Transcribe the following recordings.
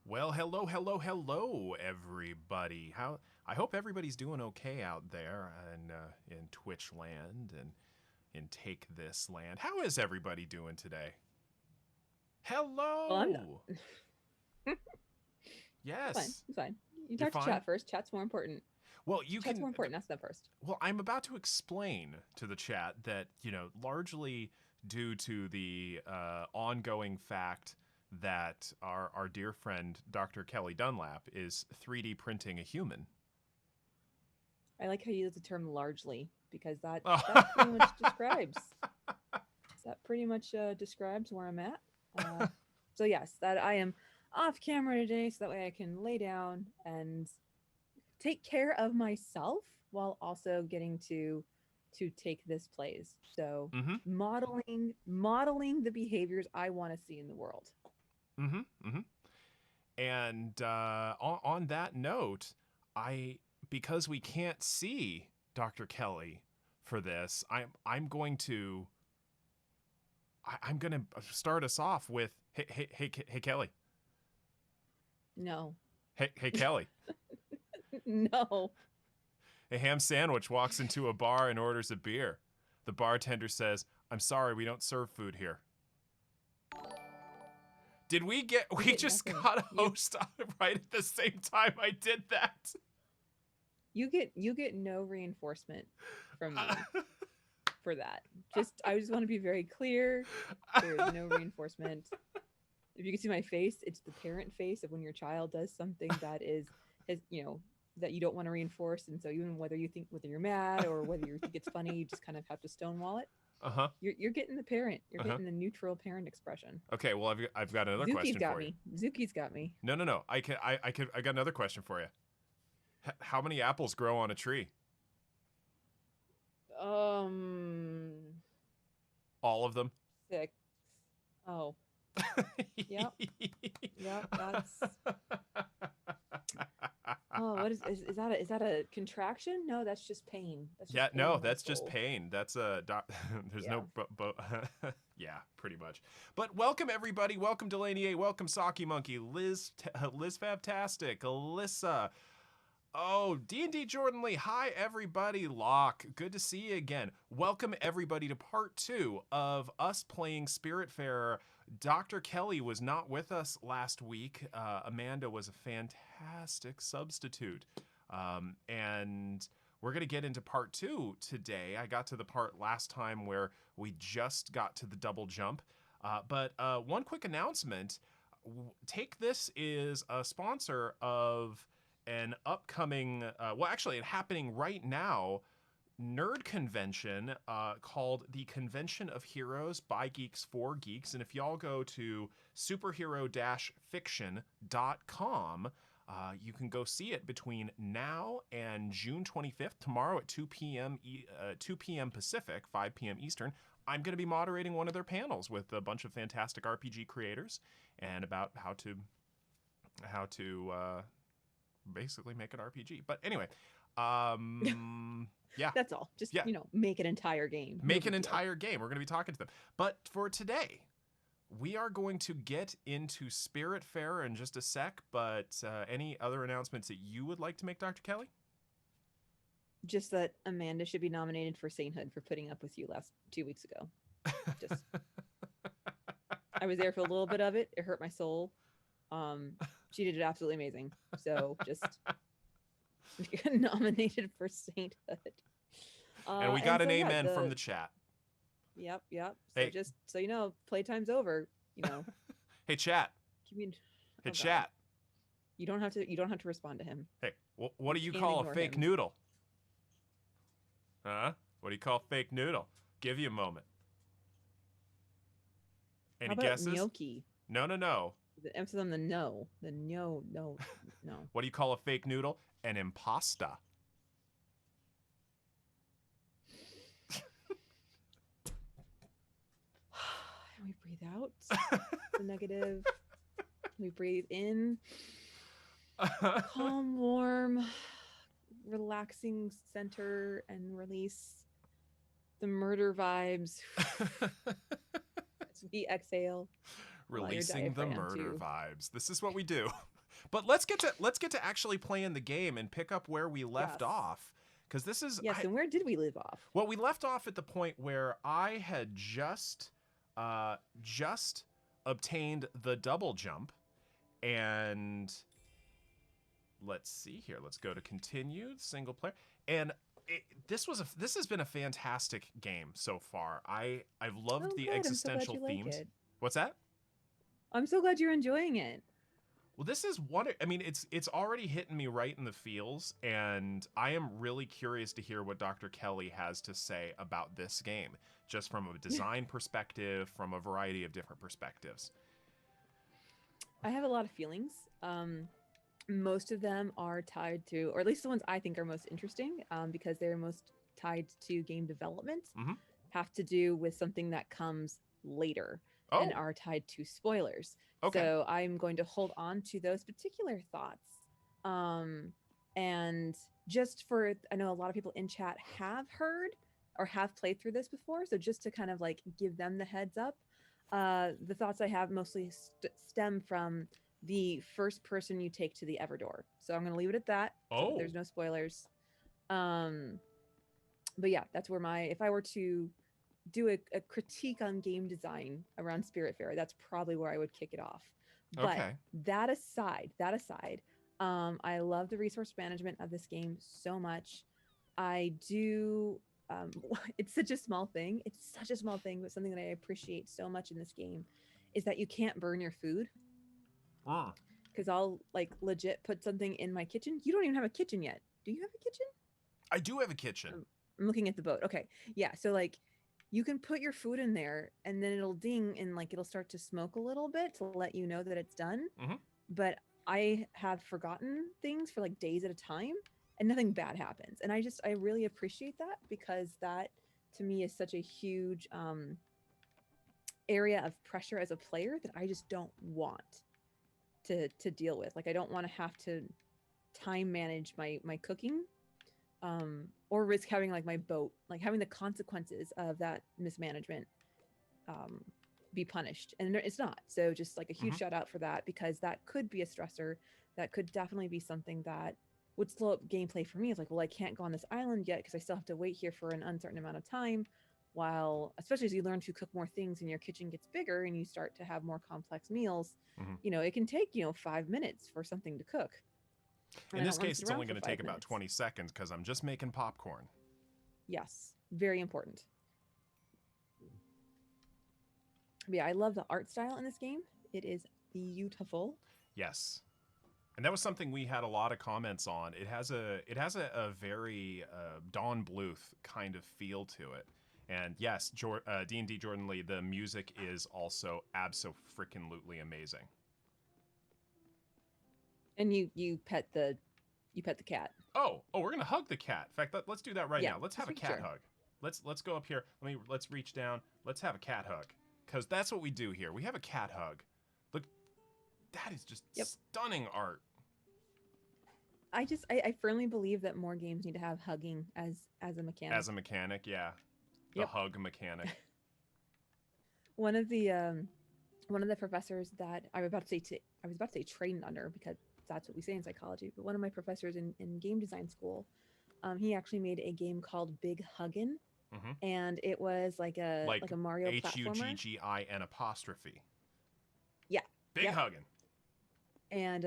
Well, hello, everybody. I hope everybody's doing okay out there in Twitch land and in Take This land. How is everybody doing today? Well, I'm not. Hello. It's fine. Yes. It's fine. You You're talk to fine? chat first. Chat's more important. Well, you Chat's can more important. Ask them first. Well, I'm about to explain to the chat that, largely due to the ongoing fact that our dear friend Dr. Kelli Dunlap is 3D printing a human. I like how you use the term largely because that Oh. pretty much describes where I'm at. So yes, that I am off camera today, so that way I can lay down and take care of myself while also getting to take this plays. So Mm-hmm. modeling the behaviors I want to see in the world. Mm-hmm. Mm-hmm. And on that note, because we can't see Dr. Kelli for this, I'm going to start us off with hey Kelli. No. Hey Kelli. No. A ham sandwich walks into a bar and orders a beer. The bartender says, "I'm sorry, we don't serve food here." Did we just nothing. got a host right at the same time I did that? You get no reinforcement from me. for that. I just want to be very clear. There is no reinforcement. If you can see my face, it's the parent face of when your child does something that that you don't want to reinforce, and so even whether you're mad or whether you think it's funny, you just kind of have to stonewall it. Uh-huh. You're getting the parent. You're Uh-huh. getting the neutral parent expression. Okay, well I've got another Zuki's question got for me. you. Zuki's got me. No. I got another question for you. How many apples grow on a tree? All of them. 6. Oh. Yep. Yep. That's. Oh, what is that a contraction? No, that's just pain. That's just Yeah, pain no, in my that's just soul. pain. That's a there's Yeah. no yeah, pretty much. But welcome everybody. Welcome Delaney A. Welcome Saki Monkey. Liz Fabtastic. Alyssa. Oh, D&D Jordan Lee. Hi everybody. Locke. Good to see you again. Welcome everybody to part 2 of us playing Spiritfarer. Dr. Kelly was not with us last week. Amanda was a fantastic substitute. And we're going to get into part 2 today. I got to the part last time where we just got to the double jump. But one quick announcement. Take This is a sponsor of an upcoming, actually happening right now, nerd convention called the Convention of Heroes by Geeks for Geeks. And if y'all go to superhero-fiction.com, you can go see it between now and June 25th, tomorrow at 2 p.m. 2 p.m. Pacific, 5 p.m. Eastern. I'm going to be moderating one of their panels with a bunch of fantastic RPG creators and about how to basically make an RPG. But anyway, yeah. That's all. Just, make an entire game. Make an entire game. We're going to be talking to them. But for today, we are going to get into Spiritfarer in just a sec, but any other announcements that you would like to make, Dr. Kelly? Just that Amanda should be nominated for sainthood for putting up with you 2 weeks ago. Just, I was there for a little bit of it. It hurt my soul. She did it absolutely amazing. So just nominated for sainthood. And we got an amen from the chat. Yep. So hey. Just so you know, playtime's over. Hey, chat. Hey, chat. You don't have to respond to him. Hey, what do you call a fake noodle? Huh? What do you call fake noodle? Give you a moment. Any guesses? Gnocchi? No. The emphasis on the no. The no. What do you call a fake noodle? An impasta. And we breathe out the negative. We breathe in. Calm, warm, relaxing center and release the murder vibes. As we exhale. Releasing the murder vibes. This is what we do. But let's get to actually playing the game and pick up where we left off. Because this is and where did we leave off? Well, we left off at the point where I had just obtained the double jump, and let's see here. Let's go to continue single player, and this has been a fantastic game so far. I've loved the existential themes. What's that? I'm so glad you're enjoying it. Well, this is one. I mean, it's already hitting me right in the feels, and I am really curious to hear what Dr. Kelly has to say about this game, just from a design perspective, from a variety of different perspectives. I have a lot of feelings. Most of them are tied to, or at least the ones I think are most interesting, because they're most tied to game development, have to do with something that comes later and are tied to spoilers. Okay. So I'm going to hold on to those particular thoughts. And just I know a lot of people in chat have heard or have played through this before. So just to kind of like give them the heads up, the thoughts I have mostly stem from the first person you take to the Everdoor. So I'm going to leave it at that. So there's no spoilers. But yeah, that's where if I were to do a critique on game design around Spiritfarer, that's probably where I would kick it off. But that aside, I love the resource management of this game so much. I do it's such a small thing. It's such a small thing, but something that I appreciate so much in this game is that you can't burn your food. Mm. Because I'll like legit put something in my kitchen. You don't even have a kitchen yet. Do you have a kitchen? I do have a kitchen. I'm looking at the boat. Okay. Yeah. So like you can put your food in there and then it'll ding and like it'll start to smoke a little bit to let you know that it's done. Mm-hmm. But I have forgotten things for like days at a time and nothing bad happens. And I really appreciate that because that to me is such a huge area of pressure as a player that I just don't want to deal with. Like I don't want to have to time manage my cooking or risk having like my boat, like having the consequences of that mismanagement um, be punished. And it's not. So just like a huge Mm-hmm. shout out for that because that could be a stressor. That could definitely be something that would slow up gameplay for me. It's like, well, I can't go on this island yet because I still have to wait here for an uncertain amount of time. While, especially as you learn to cook more things and your kitchen gets bigger and you start to have more complex meals, Mm-hmm. it can take, 5 minutes for something to cook. And In I this don't want to case, sit it's around only for going to five take about minutes. 20 seconds because I'm just making popcorn. Yes, very important. But yeah, I love the art style in this game. It is beautiful. Yes. And that was something we had a lot of comments on. It has a very Don Bluth kind of feel to it. And yes, D&D Jordan Lee, the music is also abso-freaking-lutely amazing. And you pet the cat. Oh, we're gonna hug the cat. In fact, let's do that right Yeah, now. Let's just have a making cat sure. hug. Let's go up here. Let's reach down. Let's have a cat hug. Because that's what we do here. We have a cat hug. Look, that is just Yep. stunning art. I firmly believe that more games need to have hugging as a mechanic. As a mechanic, yeah. The Yep. hug mechanic. One of the professors that I was about to say trained under because that's what we say in psychology. But one of my professors in game design school, he actually made a game called Big Huggin', Mm-hmm. and it was like a Mario platformer. HUGGIN'. Yeah. Big Yep. hugging. And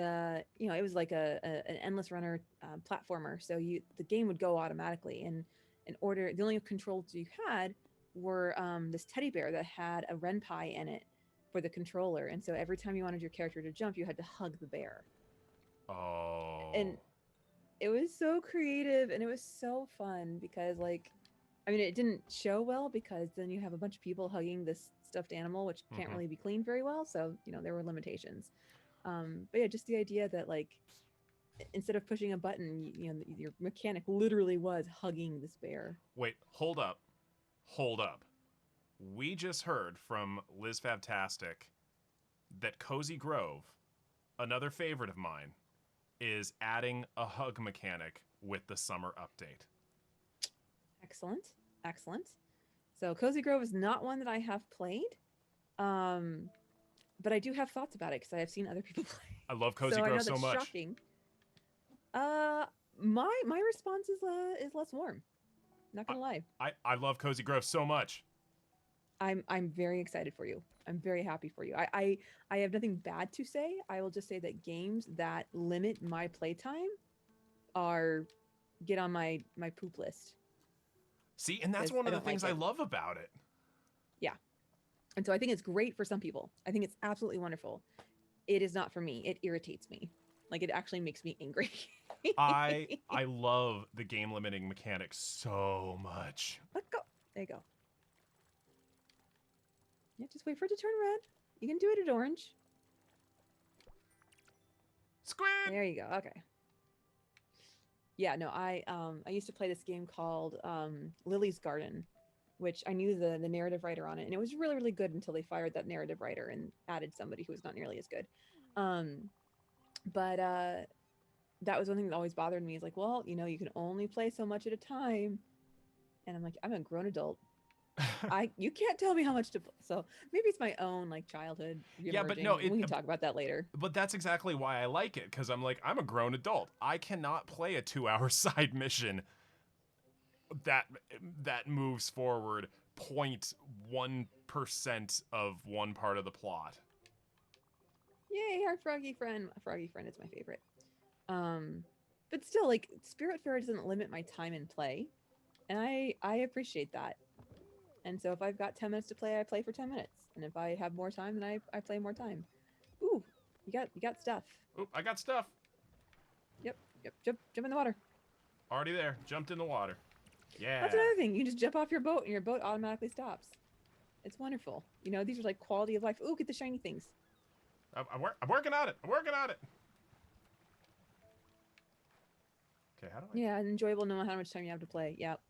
it was like an endless runner platformer. So the game would go automatically, and the only controls you had were this teddy bear that had a renpie in it for the controller, and so every time you wanted your character to jump, you had to hug the bear. Oh. And it was so creative and it was so fun because it didn't show well because then you have a bunch of people hugging this stuffed animal which can't really be cleaned very well, so there were limitations. But yeah, just the idea that instead of pushing a button, your mechanic literally was hugging this bear. Wait, hold up. We just heard from Liz Fabtastic that Cozy Grove, another favorite of mine, is adding a hug mechanic with the summer update. Excellent. So Cozy Grove is not one that I have played, but I do have thoughts about it because I have seen other people play. I love Cozy So I know Grove so that's much. shocking. My response is less warm. Not gonna lie. I love Cozy Grove so much. I'm very excited for you. I'm very happy for you. I have nothing bad to say. I will just say that games that limit my playtime get on my poop list. See, and that's one of the things I love about it. Yeah. And so I think it's great for some people. I think it's absolutely wonderful. It is not for me. It irritates me. Like it actually makes me angry. I love the game limiting mechanic so much. Let go. There you go. Yeah, just wait for it to turn red. You can do it at orange. Squid! There you go. Okay. Yeah, no, I used to play this game called Lily's Garden, which I knew the narrative writer on it, and it was really, really good until they fired that narrative writer and added somebody who was not nearly as good. But that was one thing that always bothered me is like, well, you can only play so much at a time. And I'm like, I'm a grown adult. You can't tell me how much to play. So maybe it's my own childhood. Yeah, but no, we can talk about that later. But that's exactly why I like it, because I'm like, I'm a grown adult. I cannot play a 2-hour side mission that moves forward 0.1% of one part of the plot. Yay, our froggy friend. Froggy friend is my favorite. But still, Spiritfarer doesn't limit my time in play. And I appreciate that. And so if I've got 10 minutes to play, I play for 10 minutes. And if I have more time, then I play more time. Ooh, you got stuff. Oop, I got stuff. Yep, yep. Jump in the water. Already there. Jumped in the water. Yeah. That's another thing. You just jump off your boat and your boat automatically stops. It's wonderful. You know, these are like quality of life. Ooh, get the shiny things. I'm working on it. I'm working on it. Okay, how do I? Yeah, enjoyable no matter how much time you have to play. Yep.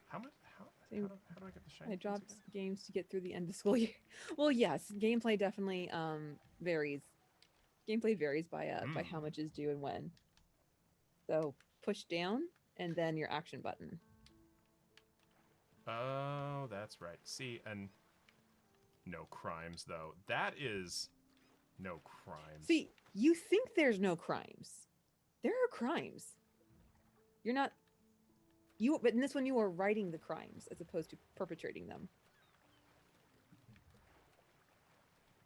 How much? How Same. do I get the shiny? I things dropped again? games to get through the end of school year. Well, yes, gameplay definitely varies. Gameplay varies by how much is due and when. So push down and then your action button. Oh, that's right. See, and no crimes though. That is no crimes. See, you think there's no crimes. There are crimes. You're not but in this one you are writing the crimes as opposed to perpetrating them.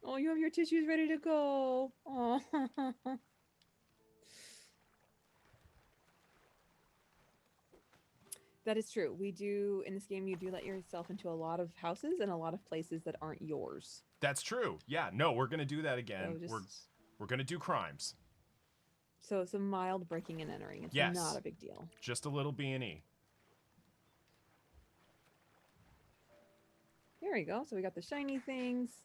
Oh, you have your tissues ready to go. Oh. That is true. We do, in this game, you do let yourself into a lot of houses and a lot of places that aren't yours. That's true. Yeah, no, we're gonna do that again. So We're gonna do crimes. So it's a mild breaking and entering. It's Yes. not a big deal. Just a little B&E. Here we go. So we got the shiny things.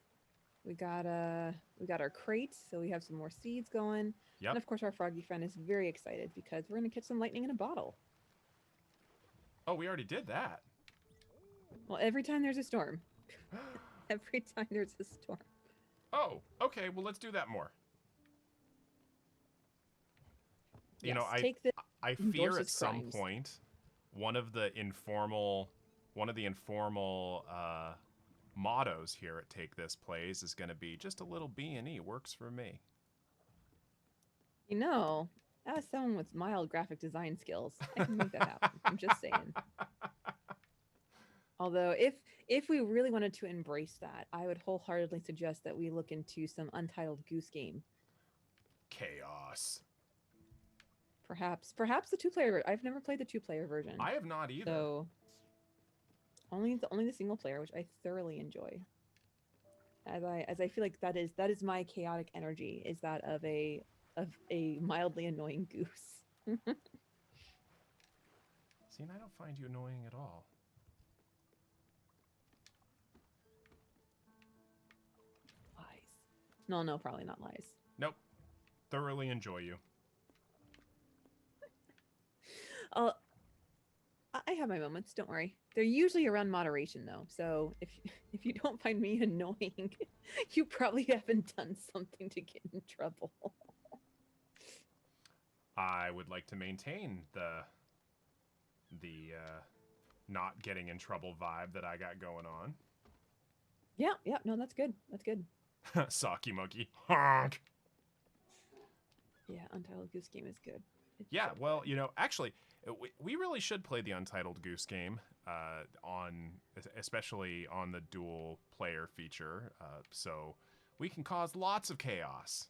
We got our crate, so we have some more seeds going. Yep. And of course our froggy friend is very excited because we're gonna catch some lightning in a bottle. Oh, we already did that. Well, every time there's a storm. Every time there's a storm. Oh, okay. Well, let's do that more. You know, I fear at some point one of the informal mottos here at Take This Plays is going to be just a little B&E works for me. You know, as someone with mild graphic design skills, I can make that happen. I'm just saying. Although, if we really wanted to embrace that, I would wholeheartedly suggest that we look into some Untitled Goose Game. Chaos. Perhaps the two-player. I've never played the two-player version. I have not either. So only the single player, which I thoroughly enjoy. As I feel like that is my chaotic energy. Is that of a mildly annoying goose. See, and I don't find you annoying at all. Lies. No, probably not lies. Nope. Thoroughly enjoy you. I have my moments. Don't worry. They're usually around moderation, though. So if you don't find me annoying, you probably haven't done something to get in trouble. I would like to maintain the not getting in trouble vibe that I got going on. Yeah. No, that's good. That's good. Socky monkey. Honk. Yeah, Untitled Goose Game is good. Yeah, well, you know, actually, we really should play the Untitled Goose Game especially on the dual player feature, so we can cause lots of chaos.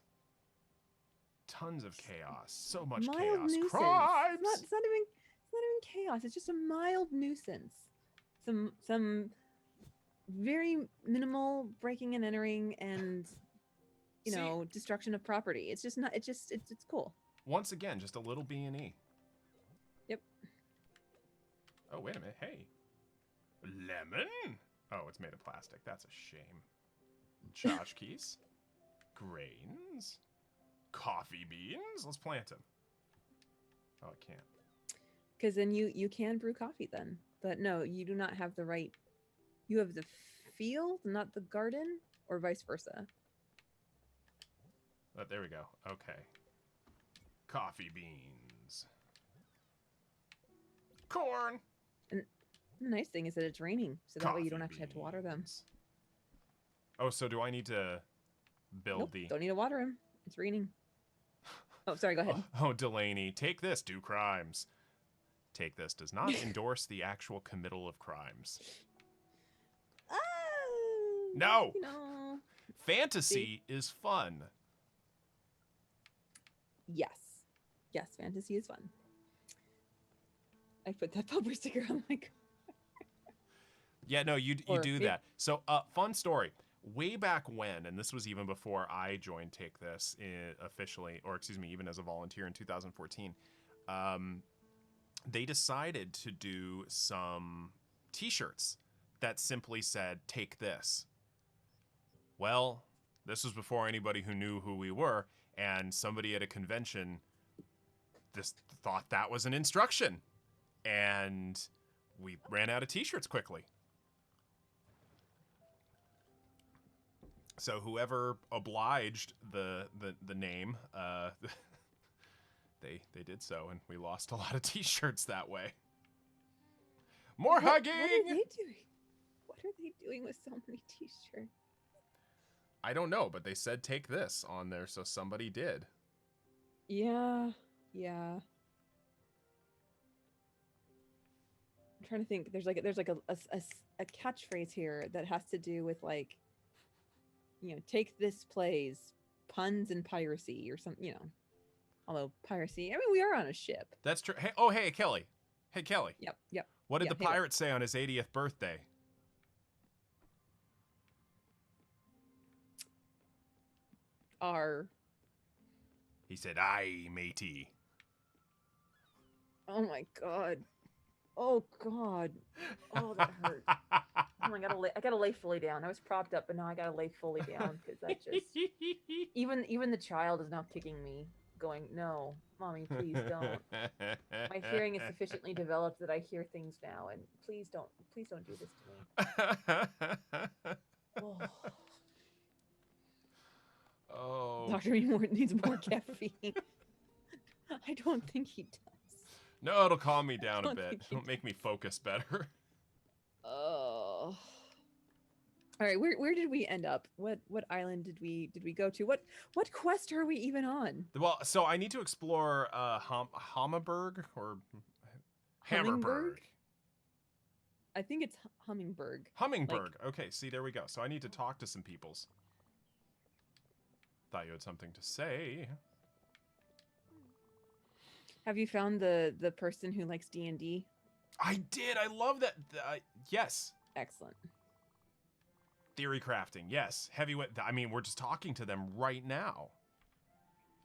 Tons of chaos. So much mild chaos. Nuisance. Crimes! It's not even chaos. It's just a mild nuisance. Some very minimal breaking and entering and you know, destruction of property. It's just not. It's cool. Once again, just a little B&E. Yep. Oh, wait a minute. Hey. Lemon? Oh, it's made of plastic. That's a shame. Tchotchkes. Grains. Coffee beans. Let's plant them. Oh, I can't. Because then you can brew coffee then. But no, you do not have the right. You have the field, not the garden, or vice versa. Oh, there we go. Okay. Coffee beans. Corn. And the nice thing is that it's raining, so that way you don't actually have to water them. Oh, so do I need to build Nope, don't need to water them. It's raining. Oh, sorry, go ahead. Oh, Delaney, take this, do crimes. Take this does not endorse the actual committal of crimes. No! You know. Fantasy is fun. Yes, fantasy is fun. I put that bumper sticker on my car. Yeah, no, you Or do maybe- that. So, fun story. Way back when, and this was even before I joined Take This officially, or excuse me, even as a volunteer in 2014, they decided to do some T-shirts that simply said "Take This." Well, this was before anybody who knew who we were, and somebody at a convention just thought that was an instruction, and we ran out of T-shirts quickly. So whoever obliged the name, they did so, and we lost a lot of T-shirts that way. More hugging. What are they doing? What are they doing with so many T-shirts? I don't know, but they said "Take This" on there, so somebody did. Yeah. I'm trying to think. There's like a catchphrase here that has to do with like, take this plays puns and piracy or something. Although piracy, I mean, we are on a ship. That's true. Hey, hey, Kelly. Hey, Kelly. Yep. What did Yeah, the hey there. pirate say on his 80th birthday? He said, "Aye, matey." Oh my god. Oh god. Oh, that hurt. Oh, I gotta lay fully down. I was propped up, but now I gotta lay fully down because that just even the child is now kicking me, going, "No, mommy, please don't." My hearing is sufficiently developed that I hear things now, and please don't do this to me. Oh. Oh. Dr. needs more caffeine. I don't think he does. No, it'll calm me down a don't bit. think he It'll make me focus better. Oh. All right, where did we end up? What island did we go to? What quest are we even on? Well, so I need to explore Hammerberg or Hummingberg? Hammerberg. I think it's Hummingberg. Hummingberg. Okay, see, there we go. So I need to talk to some peoples. Thought you had something to say. Have you found the person who likes D&D? I did. I love that. Yes. Excellent. Theory crafting. Yes. Heavyweight. I mean, we're just talking to them right now.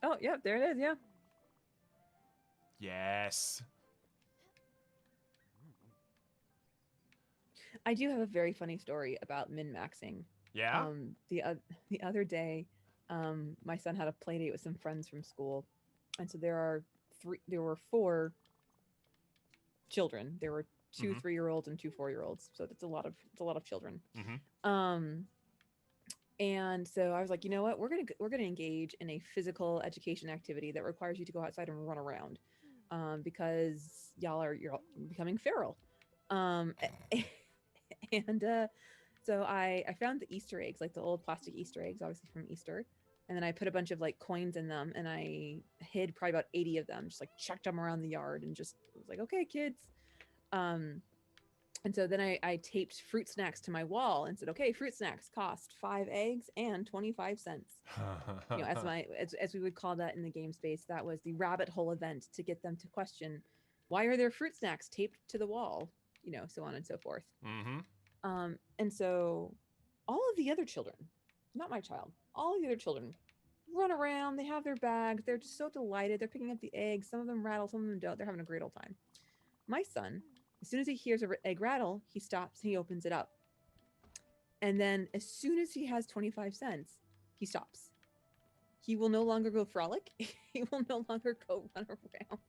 Oh, yeah, there it is. Yeah. Yes. I do have a very funny story about min-maxing. Yeah? The other day, my son had a play date with some friends from school, and so there were 4 children. There were 2 3-year-olds and 2 4-year-olds, so that's a lot of children. And so I was like, you know what, we're gonna engage in a physical education activity that requires you to go outside and run around, because you're becoming feral. And so I found the Easter eggs, like the old plastic Easter eggs, obviously from Easter. And then I put a bunch of like coins in them, and I hid probably about 80 of them, just like chucked them around the yard, and just was like, okay, kids. And so then I taped fruit snacks to my wall and said, okay, fruit snacks cost 5 eggs and 25 cents. As we would call that in the game space, that was the rabbit hole event to get them to question, why are there fruit snacks taped to the wall? So on and so forth. And so all of the other children, not my child, all of the other children run around. They have their bags. They're just so delighted. They're picking up the eggs. Some of them rattle, some of them don't. They're having a great old time. My son, as soon as he hears an egg rattle, he stops, he opens it up. And then as soon as he has 25 cents, he stops. He will no longer go frolic. He will no longer go run around.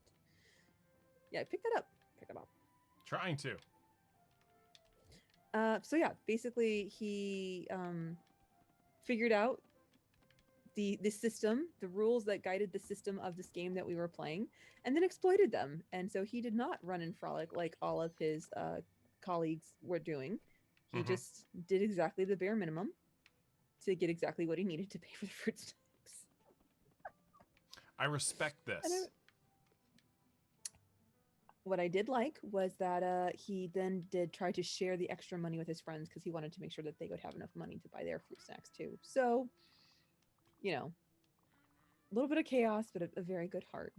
Yeah, pick that up. Pick it up. Trying to. So yeah, basically he figured out the system, the rules that guided the system of this game that we were playing, and then exploited them. And so he did not run and frolic like all of his colleagues were doing. He just did exactly the bare minimum to get exactly what he needed to pay for the fruit snacks. I respect this. What I did like was that he then did try to share the extra money with his friends, because he wanted to make sure that they would have enough money to buy their fruit snacks too. So, a little bit of chaos, but a very good heart.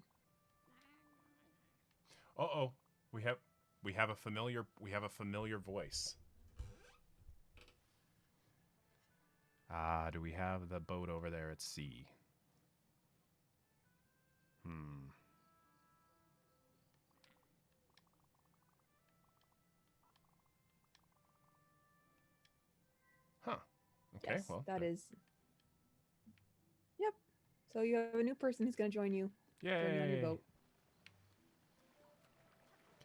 Uh-oh. We have a familiar voice. Ah, do we have the boat over there at sea? Huh. Okay, Yes, well. that is. Yep. So you have a new person who's going to join you. Join you on your Yay. boat.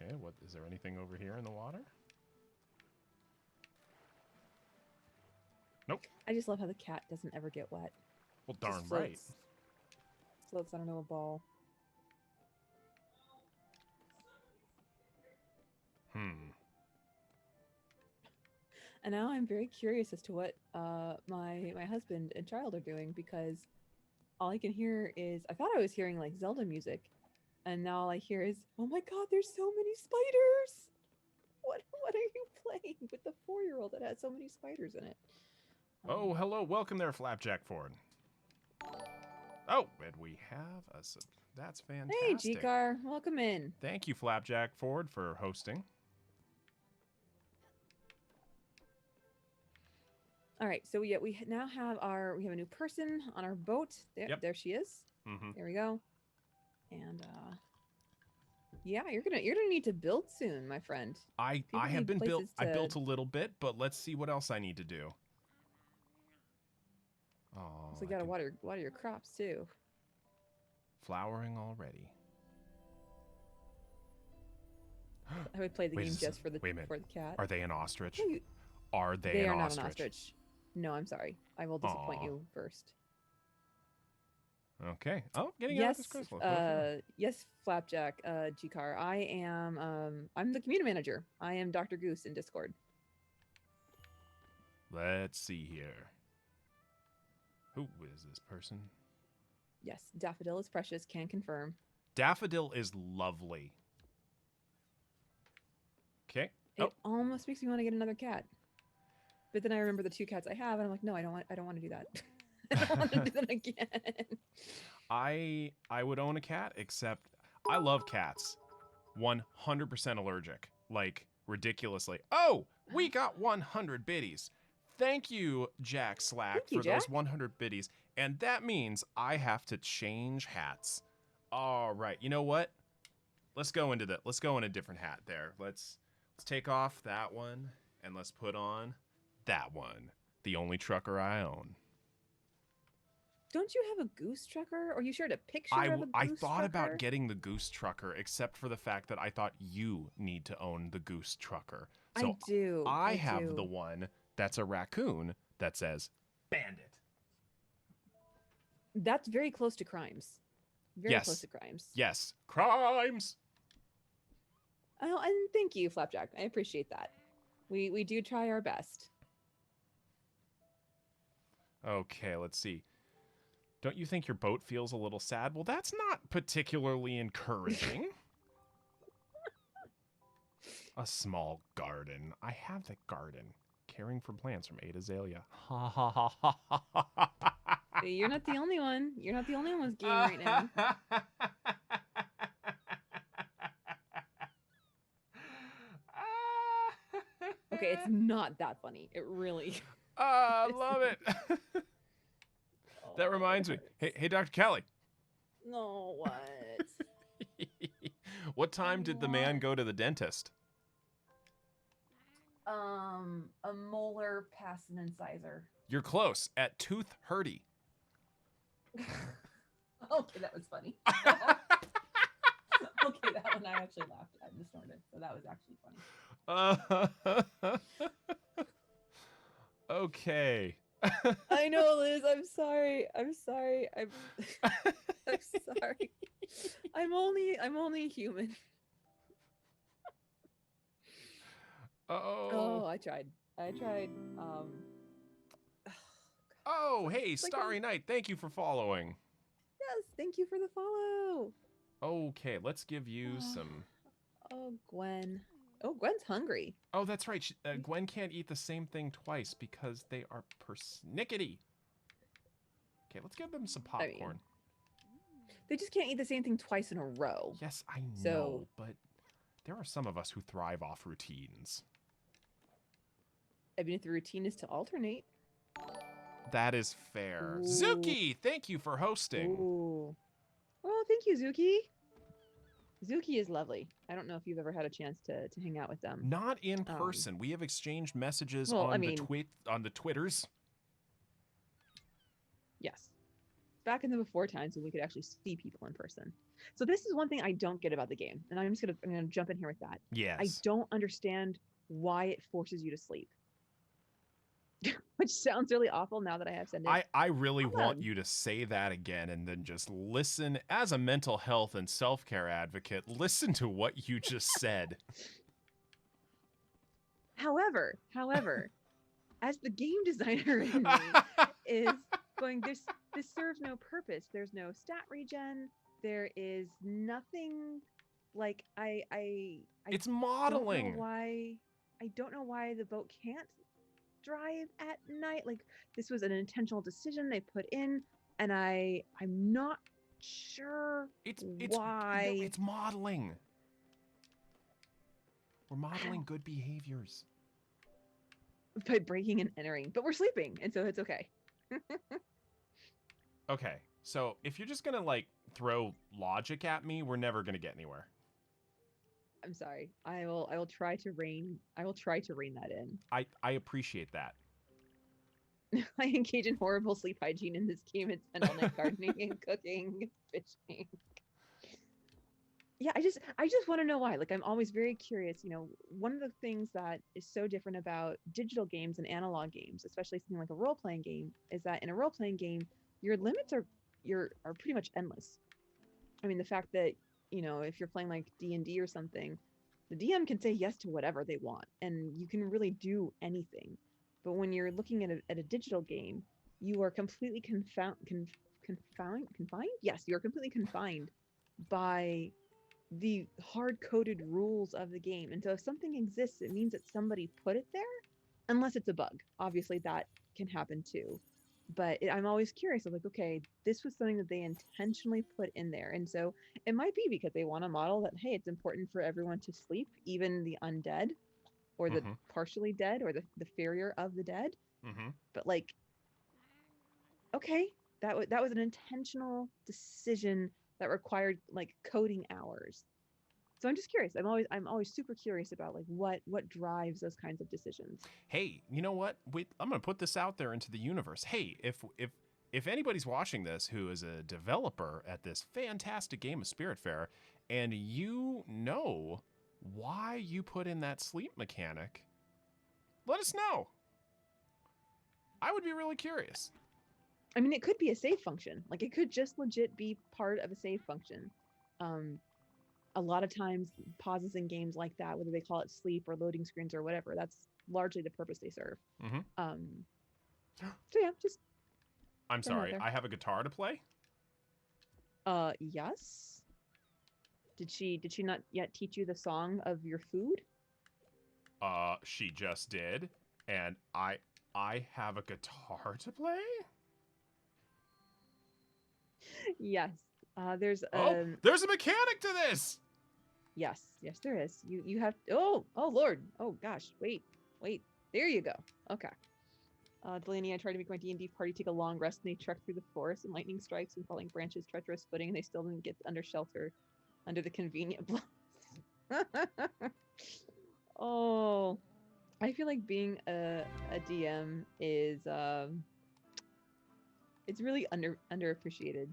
Okay, what is there anything over here in the water? Nope. I just love how the cat doesn't ever get wet. Well, Just darn right. Floats under a ball. And now I'm very curious as to what my husband and child are doing, because all I can hear is, I thought I was hearing like Zelda music, and now all I hear is, oh my god, there's so many spiders. What are you playing with the 4-year-old that has so many spiders in it? Oh, hello. Welcome there, Flapjack Ford. Oh, and we have a... That's fantastic. Hey, G-Car. Welcome in. Thank you, Flapjack Ford, for hosting. All right, so we now have we have a new person on our boat. There she is. There we go. And yeah, you're gonna need to build soon, my friend. I have been built. I built a little bit, but let's see what else I need to do. Oh, so you gotta water your crops too. Flowering already. I would play the game just for the cat. Are they an ostrich? No, are they? They an are not ostrich? an ostrich. No, I'm sorry. I will disappoint you first. Okay. Oh, getting out of this crystal. Yes, Flapjack, G-Car. I am I'm the community manager. I am Dr. Goose in Discord. Let's see here. Who is this person? Yes, Daffodil is precious, can confirm. Daffodil is lovely. Okay. It almost makes me want to get another cat. But then I remember the 2 cats I have, and I'm like, no, I don't want to do that. I don't want to do that again. I would own a cat, except I love cats. 100% allergic. Like, ridiculously. Oh, we got 100 biddies. Thank you, Jack Slack, for those 100 biddies. And that means I have to change hats. All right. You know what? Let's go into a different hat there. Let's take off that one, and let's put on that one. The only trucker I own. Don't you have a goose trucker? Or you shared a picture of a goose trucker? I thought about getting the goose trucker, except for the fact that I thought you need to own the goose trucker. So I do. I have the one that's a raccoon that says bandit. That's very close to crimes. Very close to crimes. Yes. Crimes. Oh, and thank you, Flapjack. I appreciate that. We do try our best. Okay, let's see. Don't you think your boat feels a little sad? Well, that's not particularly encouraging. A small garden. I have the garden. Caring for plants from Ada Azalea. Ha ha ha ha ha ha ha. You're not the only one. You're not the only one with game right now. Okay, it's not that funny. It really. I love it. That reminds me. Hey, Dr. Kelly. No, what? What time did the man go to the dentist? A molar pass an incisor. You're close. At tooth hurdy. Okay, that was funny. Okay, that one I actually laughed at and snorted, so that was actually funny. Okay. I know, Liz. I'm sorry. I'm sorry. I'm sorry. I'm only human. Oh, I tried. Oh, hey, Starry Night. Thank you for following. Yes, thank you for the follow. Okay, let's give you some. Oh, Gwen. Oh, Gwen's hungry. Oh, that's right. Gwen can't eat the same thing twice because they are persnickety. Okay, let's give them some popcorn. They just can't eat the same thing twice in a row. Yes, I know, but There are some of us who thrive off routines. I mean, if the routine is to alternate. That is fair. Ooh. Zuki, thank you for hosting. Ooh. Well, thank you, Zuki. Zuki is lovely. I don't know if you've ever had a chance to hang out with them. Not in person. We have exchanged messages well, on I mean, on the Twitters. Yes. Back in the before times when we could actually see people in person. So this is one thing I don't get about the game, and I'm gonna jump in here with that. Yes. I don't understand why it forces you to sleep. Which sounds really awful now that I have said it. I really want you to say that again and then just listen as a mental health and self-care advocate. Listen to what you just said. However, as the game designer in me is going, this serves no purpose. There's no stat regen. There is nothing like it's modeling. I don't know why the boat can't drive at night. Like, this was an intentional decision they put in, and I'm not sure why. No, it's modeling. We're modeling good behaviors by breaking and entering, but we're sleeping, and so it's okay. Okay, so if you're just gonna like throw logic at me, we're never gonna get anywhere. I'm sorry. I will try to rein that in. I appreciate that. I engage in horrible sleep hygiene in this game and spend all night gardening and cooking and fishing. Yeah, I just want to know why. Like, I'm always very curious. You know, one of the things that is so different about digital games and analog games, especially something like a role-playing game, is that in a role-playing game, your limits are pretty much endless. I mean, the fact that, you know, if you're playing like D&D or something, the DM can say yes to whatever they want, and you can really do anything. But when you're looking at a digital game, you are completely confined. Yes, you are completely confined by the hard-coded rules of the game. And so if something exists, it means that somebody put it there, unless it's a bug. Obviously, that can happen too. But I'm always curious. I'm like, okay, this was something that they intentionally put in there. And so it might be because they want to model that, hey, it's important for everyone to sleep, even the undead or the partially dead or the farrier of the dead. But like, okay, that was an intentional decision that required like coding hours. So I'm just curious. I'm always super curious about like what drives those kinds of decisions. Hey, you know what? I'm gonna put this out there into the universe. Hey, if anybody's watching this who is a developer at this fantastic game of Spiritfarer, and you know why you put in that sleep mechanic, let us know. I would be really curious. I mean, it could be a save function. Like, it could just legit be part of a save function. A lot of times pauses in games like that, whether they call it sleep or loading screens or whatever, that's largely the purpose they serve. So yeah, just. I'm sorry, I have a guitar to play? Yes. Did she not yet teach you the song of your food? She just did, and I have a guitar to play? Yes. There's there's a mechanic to this. Yes, there is. You have. Oh Lord. Oh gosh. Wait. There you go. Okay. Delaney, I tried to make my D&D party take a long rest, and they trekked through the forest, and lightning strikes and falling branches, treacherous footing, and they still didn't get under shelter, under the convenient bluffs. Oh, I feel like being a DM is it's really underappreciated.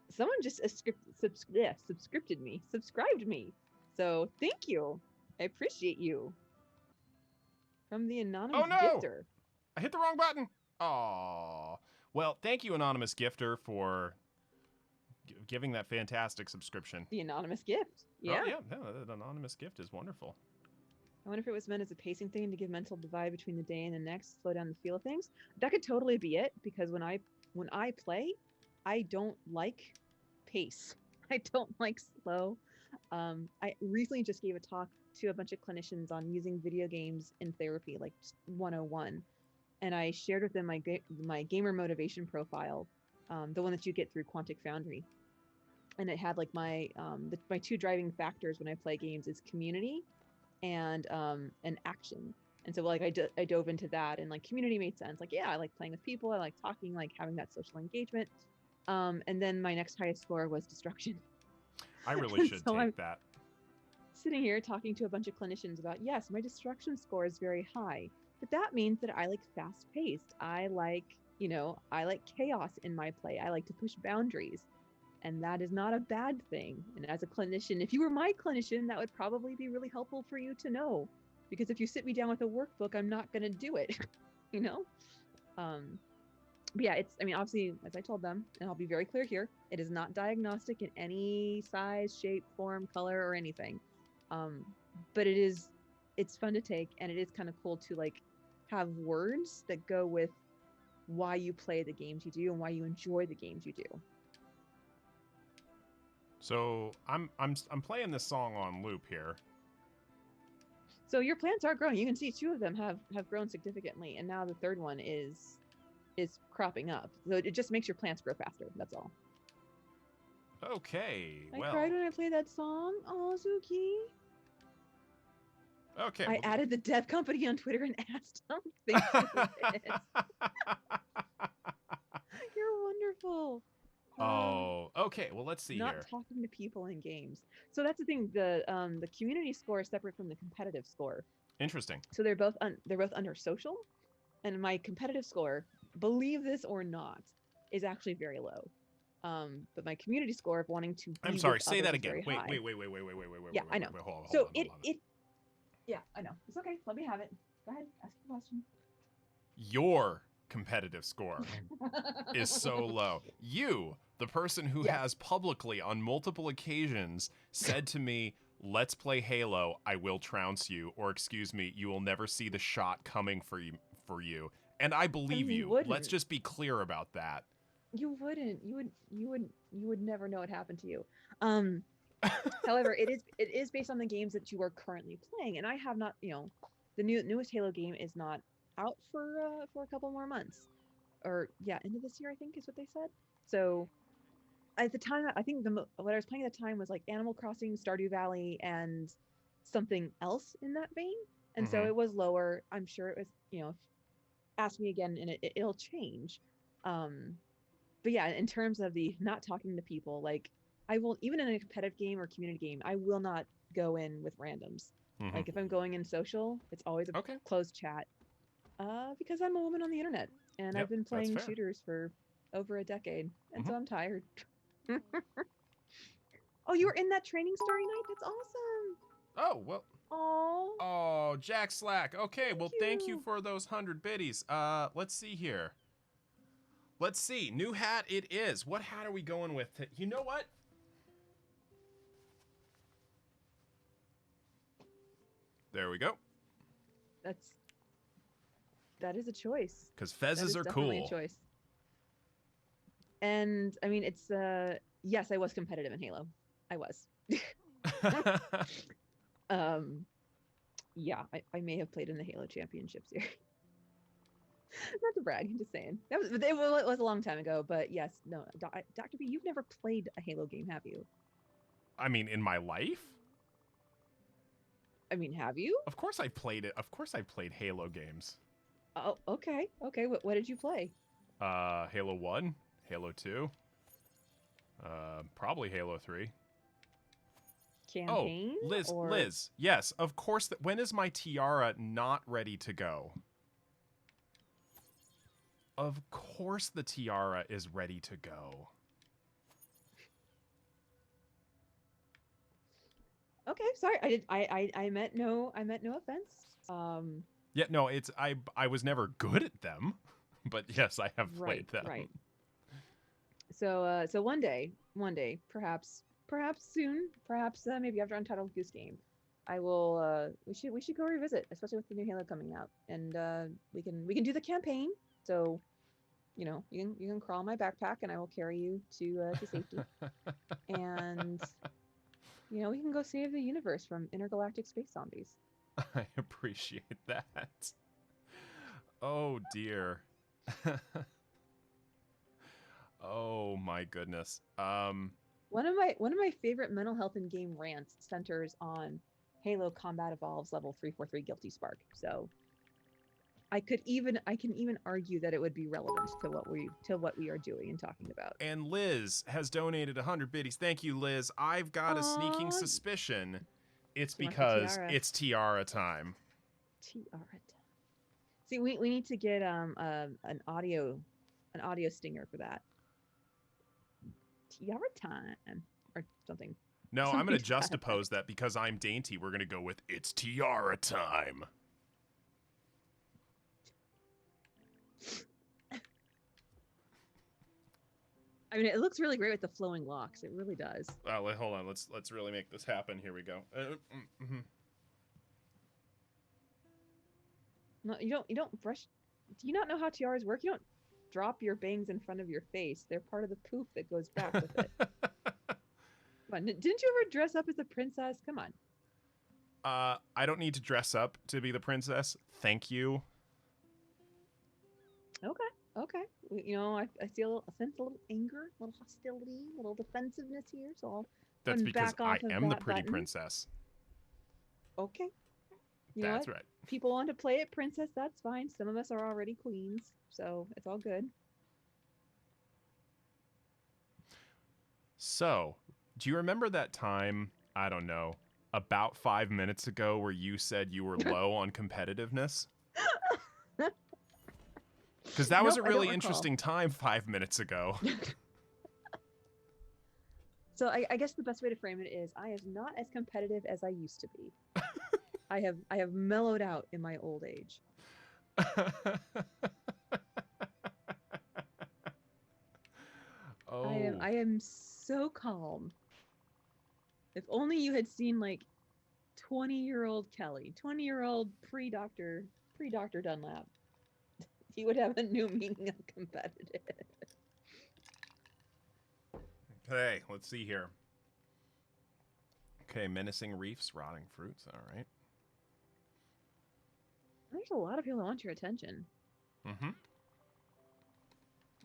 Someone just subscribed me. So thank you. I appreciate you. From the anonymous gifter. I hit the wrong button. Aw. Well, thank you, anonymous gifter, for giving that fantastic subscription. The anonymous gift. Yeah. Oh, yeah. No, that anonymous gift is wonderful. I wonder if it was meant as a pacing thing to give mental divide between the day and the next, slow down the feel of things. That could totally be it, because when I play, I don't like pace. I don't like slow. I recently just gave a talk to a bunch of clinicians on using video games in therapy, like 101. And I shared with them my gamer motivation profile, the one that you get through Quantic Foundry. and it had like my two driving factors when I play games is community and action. And so like I dove into that, and like community made sense. Like, yeah, I like playing with people, I like talking, like having that social engagement. And then my next highest score was destruction. I really should So I'm take that. sitting here talking to a bunch of clinicians about, yes, my destruction score is very high, but that means that I like fast paced. I like, I like chaos in my play. I like to push boundaries. And that is not a bad thing. And as a clinician, if you were my clinician, that would probably be really helpful for you to know. Because if you sit me down with a workbook, I'm not going to do it, you know? But yeah, obviously, as I told them, and I'll be very clear here, it is not diagnostic in any size, shape, form, color, or anything. But it's fun to take, and it is kind of cool to like have words that go with why you play the games you do and why you enjoy the games you do. So I'm playing this song on loop here. So your plants are growing. You can see two of them have grown significantly, and now the third one is cropping up. So it just makes your plants grow faster. That's all. Okay. I cried when I played that song. Oh, Suki. Okay. I added the dev company on Twitter and asked them. Thank you. You're wonderful. Oh, okay. Well, let's see not here. Talking to people in games. So that's the thing. The community score is separate from the competitive score. Interesting. So they're both under social, and my competitive score, believe this or not, is actually very low. But my community score of wanting to be I'm sorry. with Say that others again. is very high. Wait. Yeah, I know. Hold So on. yeah, I know. It's okay. Let me have it. Go ahead. Ask the question. Your competitive score is so low. You, the person who has publicly on multiple occasions said to me, "Let's play Halo, I will trounce you," or excuse me, "You will never see the shot coming for you." And I believe you. Wouldn't. Let's just be clear about that. You wouldn't. You would never know it happened to you. However, it is based on the games that you are currently playing, and I have not, the newest Halo game is not out for a couple more months, or end of this year, I think is what they said. So at the time, I think what I was playing at the time was like Animal Crossing, Stardew Valley, and something else in that vein, and so it was lower. I'm sure it was, ask me again, and it'll change. But yeah, in terms of the not talking to people, like I will, even in a competitive game or community game, I will not go in with randoms. Like if I'm going in social, it's always a closed chat. Because I'm a woman on the internet, and I've been playing shooters for over a decade, and so I'm tired. Oh, you were in that training Starry Night? That's awesome. Oh, well. Oh, Jack Slack. Okay, thank you for those 100 biddies. Let's see here. Let's see. New hat it is. What hat are we going with? You know what? There we go. That is a choice. Because fezzes are cool. A choice. And I mean, it's yes, I was competitive in Halo. I was. Yeah, I may have played in the Halo Championship series. Not to brag, I'm just saying. It was a long time ago, but yes, no, Dr. B, you've never played a Halo game, have you? I mean, in my life? I mean, have you? Of course I played it. Of course I played Halo games. Oh, okay. Okay, what did you play? Halo 1, Halo 2, probably Halo 3. Campaign? Oh, Liz, yes, of course. When is my tiara not ready to go? Of course the tiara is ready to go. Okay, sorry. I meant no offense. Yeah, no, it's I was never good at them, but yes, I have played them. Right. So one day, perhaps soon, perhaps maybe after Untitled Goose Game, I will. We should go revisit, especially with the new Halo coming out, and we can do the campaign. So, you can crawl in my backpack, and I will carry you to safety, and we can go save the universe from intergalactic space zombies. I appreciate that. Oh dear. Oh my goodness. One of my favorite mental health in game rants centers on Halo Combat Evolves level 343 Guilty Spark. So I can even argue that it would be relevant to what we are doing and talking about. And Liz has donated 100 biddies. Thank you, Liz. I've got a sneaking Aw. suspicion it's She wants the because tiara. it's tiara time. Tiara. See, we need to get an audio stinger for that. Tiara time or something. No, I'm Something going to to that juxtapose that because I'm dainty. We're going to go with it's tiara time. I mean, it looks really great with the flowing locks. It really does. Wait, hold on. Let's really make this happen. Here we go. No, you don't brush. Do you not know how tiaras work? You don't drop your bangs in front of your face. They're part of the poof that goes back with it. Come on, didn't you ever dress up as a princess? Come on. I don't need to dress up to be the princess. Thank you. Okay. You know, I feel I sense a little anger, a little hostility, a little defensiveness here. So I'll That's because back off I of am the that pretty button. princess. Okay. You know That's what? right. People want to play it princess. That's fine. Some of us are already queens, so it's all good. So, do you remember that time, I don't know, about 5 minutes ago where you said you were low on competitiveness? Because that was a Nope, I don't really recall. interesting time 5 minutes ago. So I guess the best way to frame it is I am not as competitive as I used to be. I have mellowed out in my old age. Oh. I am so calm. If only you had seen like 20-year-old Kelli, 20-year-old pre-Dr. Dunlap, he would have a new meaning of competitive. Okay, let's see here. Okay, menacing reefs, rotting fruits. All right. There's a lot of people that want your attention. Mm-hmm.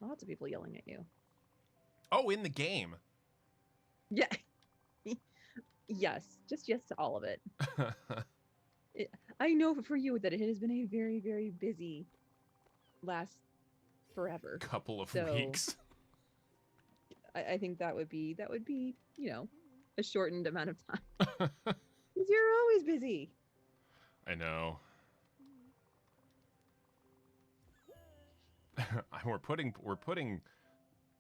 Lots of people yelling at you. Oh, in the game. Yeah. Yes, just yes to all of it. I know for you that it has been a very, very busy last forever. Couple of So, weeks. I think that would be, you know, a shortened amount of time. Because you're always busy. I know. we're putting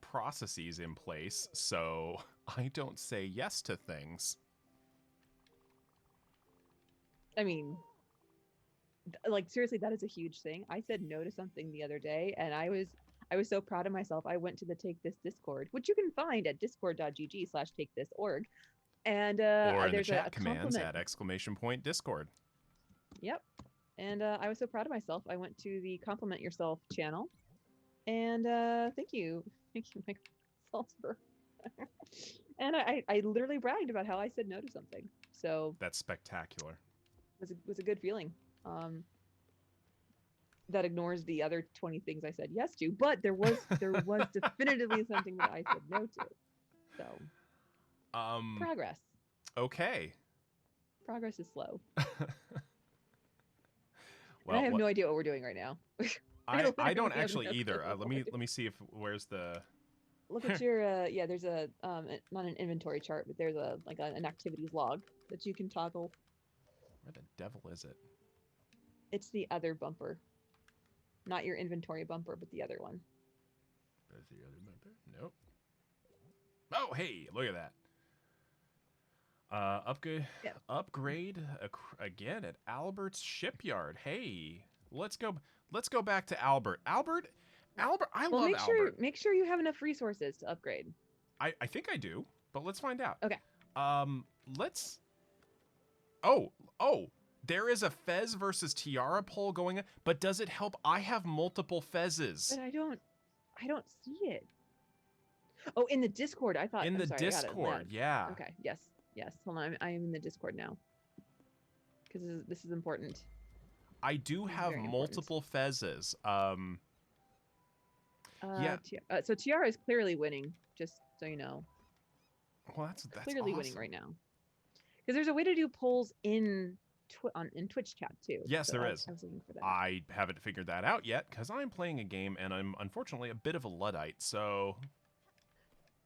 processes in place so I don't say yes to things. I mean, like seriously, that is a huge thing. I said no to something the other day, and I was so proud of myself. I went to the Take This Discord, which you can find at discord.gg/takethisorg, and Or in the there's chat a commands compliment. at !Discord. Yep. And I was so proud of myself. I went to the Compliment Yourself channel, and thank you, myself for. And I literally bragged about how I said no to something. So That's spectacular. was a good feeling. That ignores the other 20 things I said yes to, but there was definitively something that I said no to. So progress. Okay. Progress is slow. Well, and I have no idea what we're doing right now. I don't actually either. Let me see if where's the. Look at your yeah. There's a not an inventory chart, but there's a like an activities log that you can toggle. Where the devil is it? It's the other bumper, not your inventory bumper, but the other one. There's the other bumper. Nope. Oh, hey, look at that. Upgrade again at Albert's shipyard. Hey, let's go back to Albert. Albert, I love Albert. Make sure you have enough resources to upgrade. I think I do, but let's find out. Okay. Let's. Oh, there is a Fez versus Tiara poll going on, but does it help? I have multiple Fezes. But I don't see it. Oh, in the Discord. I thought in the sorry, Discord. Yeah. Okay. Yes. Hold on. I am in the Discord now. Because this is important. I do have multiple Fezes. Yeah. So Tiara is clearly winning, just so you know. Well, that's Clearly winning awesome. right now. Because there's a way to do polls in in Twitch chat too. Yes, So there is. I was looking for that. I haven't figured that out yet because I'm playing a game and I'm unfortunately a bit of a Luddite. So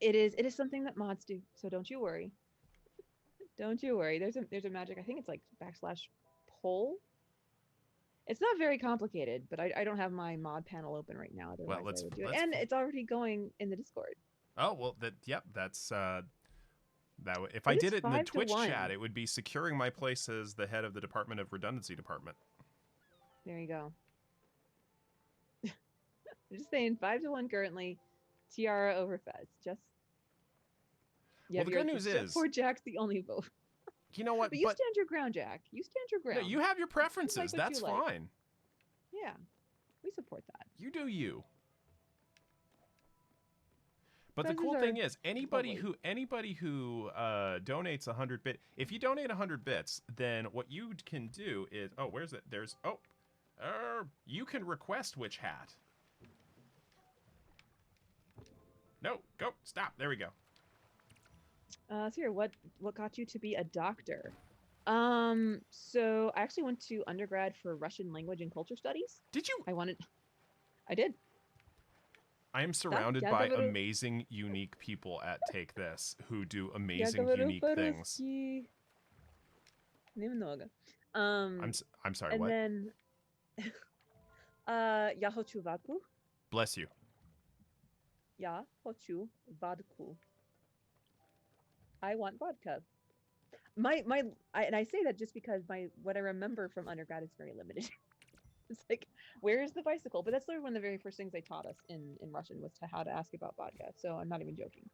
It is something that mods do. So don't you worry. Don't you worry. There's a magic. I think it's like /poll. It's not very complicated, but I don't have my mod panel open right now. well, Otherwise, I let's would do it. let's. And it's already going in the Discord. Oh well, that's that. If I It is did it in the 5 to Twitch 1. chat, it would be securing my place as the head of the Department of Redundancy Department. There you go. I'm just saying 5 to 1 currently. Tiara over Fez. Just Well, the good news is, poor Jack's the only vote. you know what? But you stand your ground, Jack. You stand your ground. No, you have your preferences. what That's you like. fine. Yeah, we support that. You do you. But the Fezes cool are thing is, anybody lovely. who donates 100 bit, if you donate 100 bits, then what you can do is, oh, where's it? There's, you can request which hat. No, go, stop. There we go. So here, what got you to be a doctor? So I actually went to undergrad for Russian language and culture studies. Did you? I did. I am surrounded by amazing, unique people at Take This who do amazing, unique things. I'm sorry, and what? And then, я хочу водку. Bless you. Я хочу водку. I want vodka. I say that just because what I remember from undergrad is very limited. It's like, where is the bicycle? But that's literally one of the very first things they taught us in Russian was how to ask about vodka. So I'm not even joking.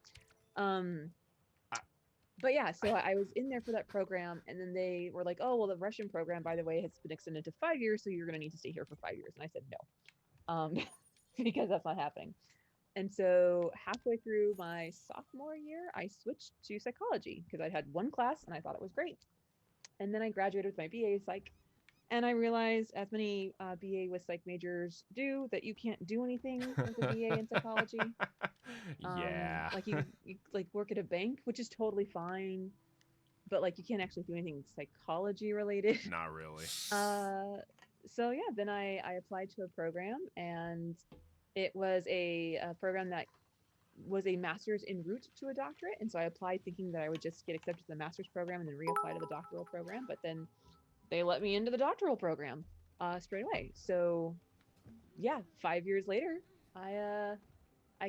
But yeah, so I was in there for that program, and then they were like, "Oh, well, the Russian program, by the way, has been extended to 5 years, so you're going to need to stay here for 5 years." And I said no, because that's not happening. And so halfway through my sophomore year, I switched to psychology because I'd had one class and I thought it was great. And then I graduated with my BA psych. And I realized, as many BA with psych majors do, that you can't do anything with a BA in psychology. Yeah. Like you like work at a bank, which is totally fine, but like you can't actually do anything psychology related. Not really. So yeah, then I applied to a program, and it was a program that was a master's en route to a doctorate. And so I applied thinking that I would just get accepted to the master's program and then reapply to the doctoral program. But then they let me into the doctoral program straight away. So yeah, 5 years later, I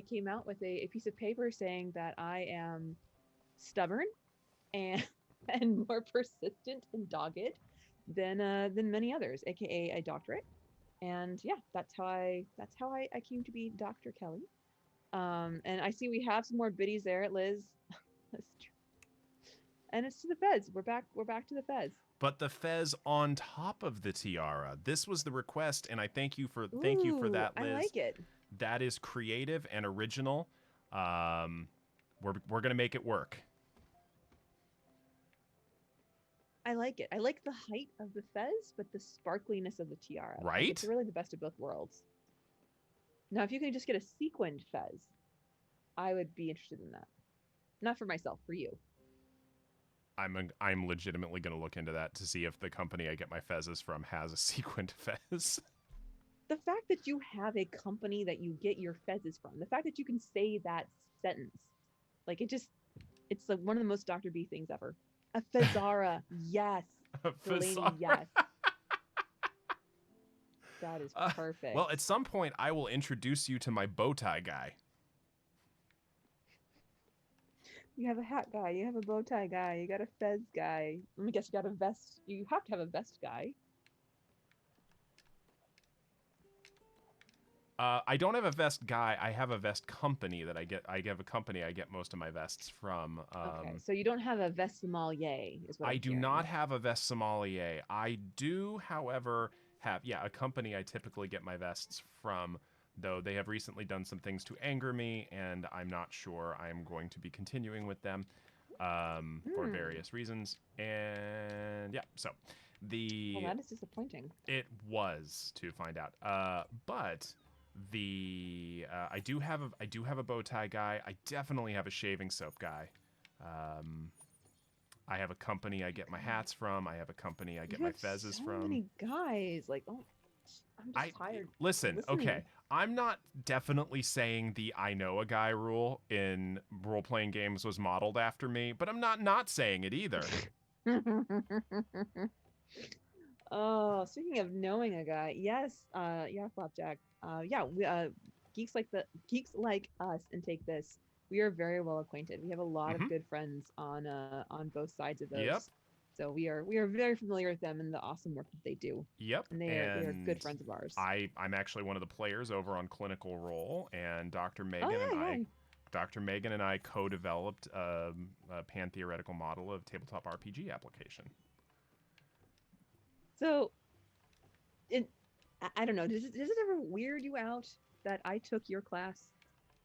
came out with a piece of paper saying that I am stubborn and more persistent and dogged than many others, aka a doctorate. And yeah, that's how I came to be Dr. Kelly. And I see we have some more biddies there, Liz. That's true. And it's to the fez. We're back to the fez. But the fez on top of the tiara. This was the request, and I thank you for that, Liz. I like it. That is creative and original. We're gonna make it work. I like it. I like the height of the fez, but the sparkliness of the tiara. Right? It's really the best of both worlds. Now, if you can just get a sequined fez, I would be interested in that. Not for myself, for you. I'm legitimately going to look into that to see if the company I get my fezzes from has a sequined fez. The fact that you have a company that you get your fezzes from, the fact that you can say that sentence, like it's like one of the most Dr. B things ever. A fezzara, yes. Delaney, yes. That is perfect. Well, at some point, I will introduce you to my bow tie guy. You have a hat guy. You have a bow tie guy. You got a fez guy. Let me guess, you got a vest. You have to have a vest guy. I don't have a vest guy. I have a vest company that I get. I have a company I get most of my vests from. Okay, so you don't have a vest sommelier, is what I do not have a vest sommelier. I do, however, have a company I typically get my vests from. Though they have recently done some things to anger me, and I'm not sure I'm going to be continuing with them for various reasons. And yeah, so well, that is disappointing. It was, to find out, but I do have a bow tie guy. I definitely have a shaving soap guy. I have a company I get my hats from. I have a company I get You my have fezzes so from. many guys. Like, oh, I'm just tired. Listen, listening. okay. I'm not definitely saying the I know a guy rule in role-playing games was modeled after me, but I'm not saying it either. Oh, speaking of knowing a guy, yes, yeah, Flapjack. Yeah, geeks like us and take this. We are very well acquainted. We have a lot of Mhm. good friends on both sides of Yep. those. So we are very familiar with them and the awesome work that they do. Yep. And they are good And friends of ours. I'm actually one of the players over on Clinical Role, and Dr. Oh Megan and yeah, yeah. Dr. Megan and I co-developed a pan-theoretical model of tabletop RPG application. So, I don't know. Does it ever weird you out that I took your class?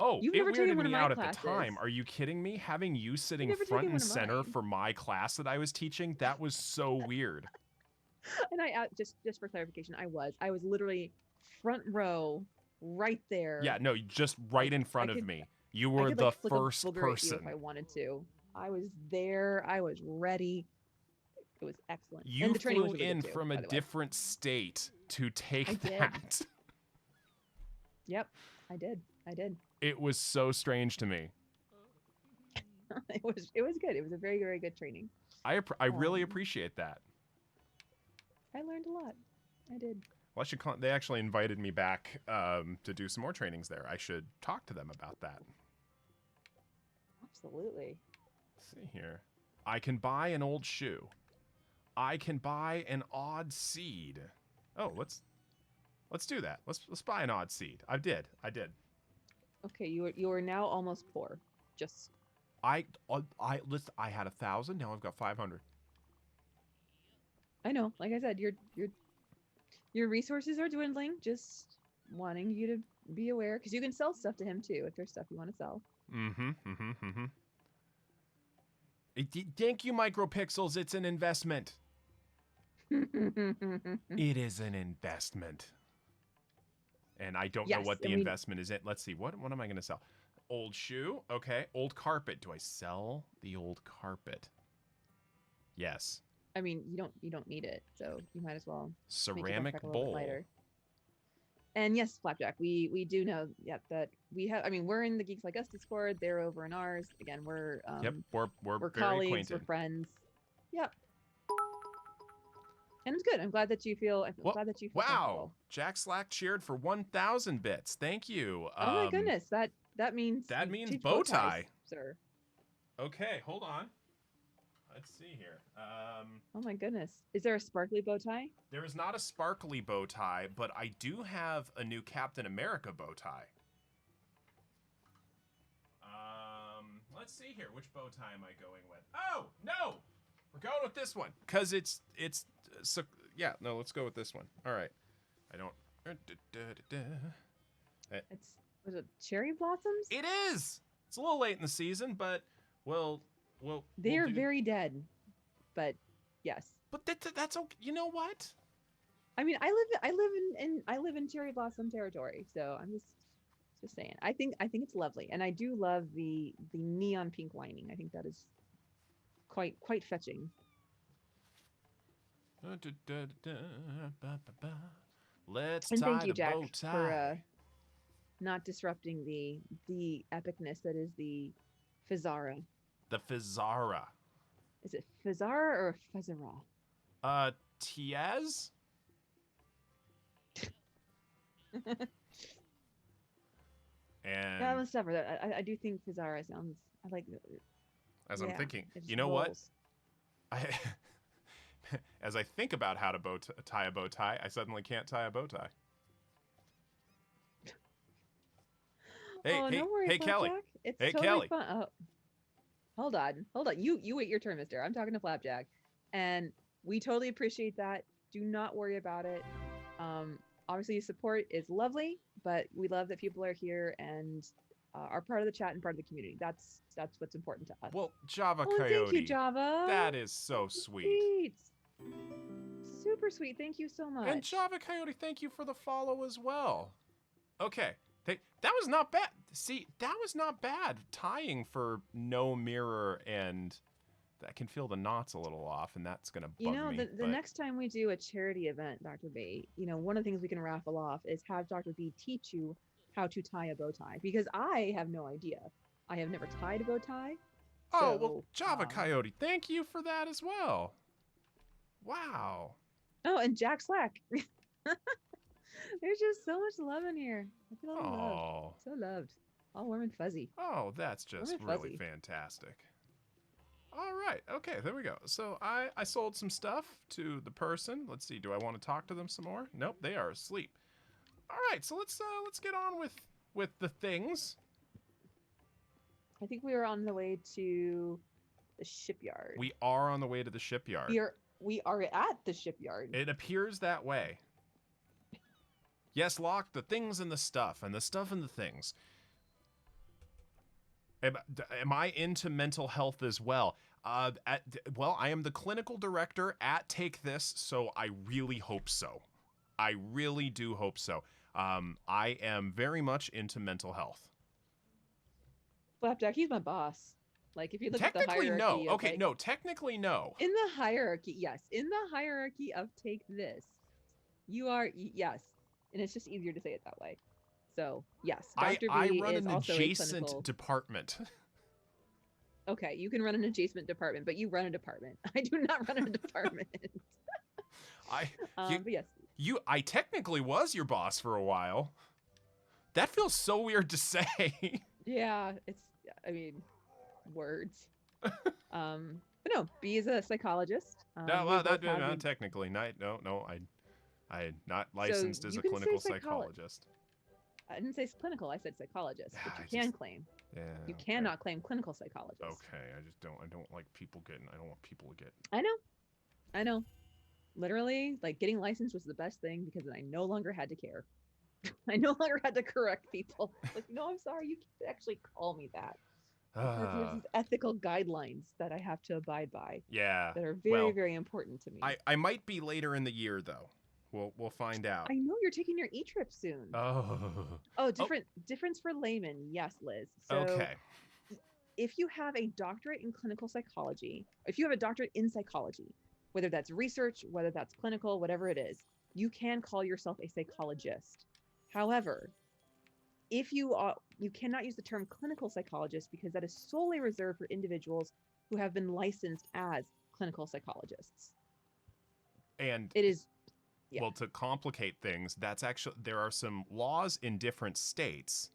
Oh, You've it never taken weirded one of me my out at the classes. time. Are you kidding me? Having you sitting never front taken and one of center mine. for my class that I was teaching, that was so weird. And I just for clarification, I was literally front row, right there. Yeah, no, just right in front of me. You I were could the like flick first a booger at you person. if I wanted to. I was there. I was ready. It was excellent. You and the training was flew really in good too, from a by the way. different state to take I did. that. Yep, I did. It was so strange to me. it was good. It was a very, very good training. I really appreciate that. I learned a lot. I did. Well, they actually invited me back to do some more trainings there. I should talk to them about that. Absolutely. Let's see here. I can buy an old shoe. I can buy an odd seed. Oh, let's do that. Let's buy an odd seed. I did. Okay, you are now almost poor. Just I had 1,000. Now I've got 500. I know. Like I said, your resources are dwindling. Just wanting you to be aware, because you can sell stuff to him too if there's stuff you want to sell. Thank you, Micropixels. It's an investment. It is an investment. And I don't know what the investment is in. Let's see. What am I going to sell? Old shoe. Okay. Old carpet. Do I sell the old carpet? Yes. I mean, you don't need it, so you might as well. Ceramic bowl. And yes, Flapjack, we do know that we have. I mean, we're in the Geeks Like Us Discord. They're over in ours. Again, we're we're very colleagues, acquainted. We're friends. Yep. And it's good. I'm glad that you feel. Glad that you feel. Wow, Jack Slack cheered for 1,000 bits. Thank you. Oh my goodness, that means bow tie, sir. Okay, hold on. Let's see here. Oh my goodness. Is there a sparkly bow tie? There is not a sparkly bow tie, but I do have a new Captain America bow tie. Let's see here. Which bow tie am I going with? Oh, no! We're going with this one. Because it's so, yeah, no, let's go with this one. All right. I don't... Was it cherry blossoms? It is! It's a little late in the season, but they're very dead. But yes. But that's okay. You know what? I mean, I live in cherry blossom territory, so I'm just saying. I think it's lovely, and I do love the neon pink lining. I think that is quite fetching. Let's and tie thank you, the Jack, bow tie. for not disrupting the epicness that is the Fizzara. The Fizzara. Is it Fizzara or Fizzara? Tiaz? And yeah, let's sever that. I do think Fizzara sounds. I like. As I'm thinking, you know what? As I think about how to tie a bow tie, I suddenly can't tie a bow tie. No worries, hey, Kelly. It's hey, totally Kelly. Fun. Oh, hold on. You wait your turn, mister. I'm talking to Flapjack, and we totally appreciate that. Do not worry about it. Obviously, support is lovely, but we love that people are here and are part of the chat and part of the community. That's what's important to us. Well, Java Coyote. Coyote. Thank you, Java. That is so sweet. Super sweet. Thank you so much. And Java Coyote, thank you for the follow as well. Okay, That was not bad. See, that was not bad. Tying for no mirror, and I can feel the knots a little off, and that's gonna You bug know, me. the next time we do a charity event, Dr. B, one of the things we can raffle off is have Dr. B teach you how to tie a bow tie, because I have no idea. I have never tied a bow tie. Oh, well, So, Java Coyote, thank you for that as well. Wow. oh, and Jack Slack. There's just so much love in here. I feel loved. Oh. So loved. All warm and fuzzy. Oh, that's just really fantastic. All right. Okay, there we go. So I sold some stuff to the person. Let's see. Do I want to talk to them some more? Nope, they are asleep. All right. So let's get on with the things. I think we are on the way to the shipyard. We are on the way to the shipyard. We are at the shipyard. It appears that way. Yes, Locke, the things and the stuff and the things. Am I into mental health as well? Well, I am the clinical director at Take This, so I really hope so. I really do hope so. I am very much into mental health. Flapjack, he's my boss. Like, if you look at the Technically, hierarchy. no. Okay, no, technically, no. In the hierarchy, yes. In the hierarchy of Take This, you are, yes. And it's just easier to say it that way. So, yes. Dr. B I run is an also adjacent department. Okay, you can run an adjacent department, but you run a department. I do not run a department. But yes. I technically was your boss for a while. That feels so weird to say. Yeah, words. But no, B is a psychologist. No, technically, no. I'm not licensed as a clinical psychologist. I didn't say clinical. I said psychologist, but you can claim. Yeah. You cannot claim clinical psychologist. Okay, I don't like people getting. I don't want people to get. I know. Literally, like, getting licensed was the best thing because then I no longer had to care. I no longer had to correct people. Like, no, I'm sorry, you can't actually call me that. There's these ethical guidelines that I have to abide by. Yeah. That are very, very important to me. I might be later in the year though. We'll find out. I know you're taking your E-trip soon. Oh. Difference for laymen. Yes, Liz. So okay. If you have a doctorate in clinical psychology, if you have a doctorate in psychology, whether that's research, whether that's clinical, whatever it is, you can call yourself a psychologist. However, if you cannot use the term clinical psychologist because that is solely reserved for individuals who have been licensed as clinical psychologists. And it is. Yeah. Well, to complicate things, there are some laws in different states.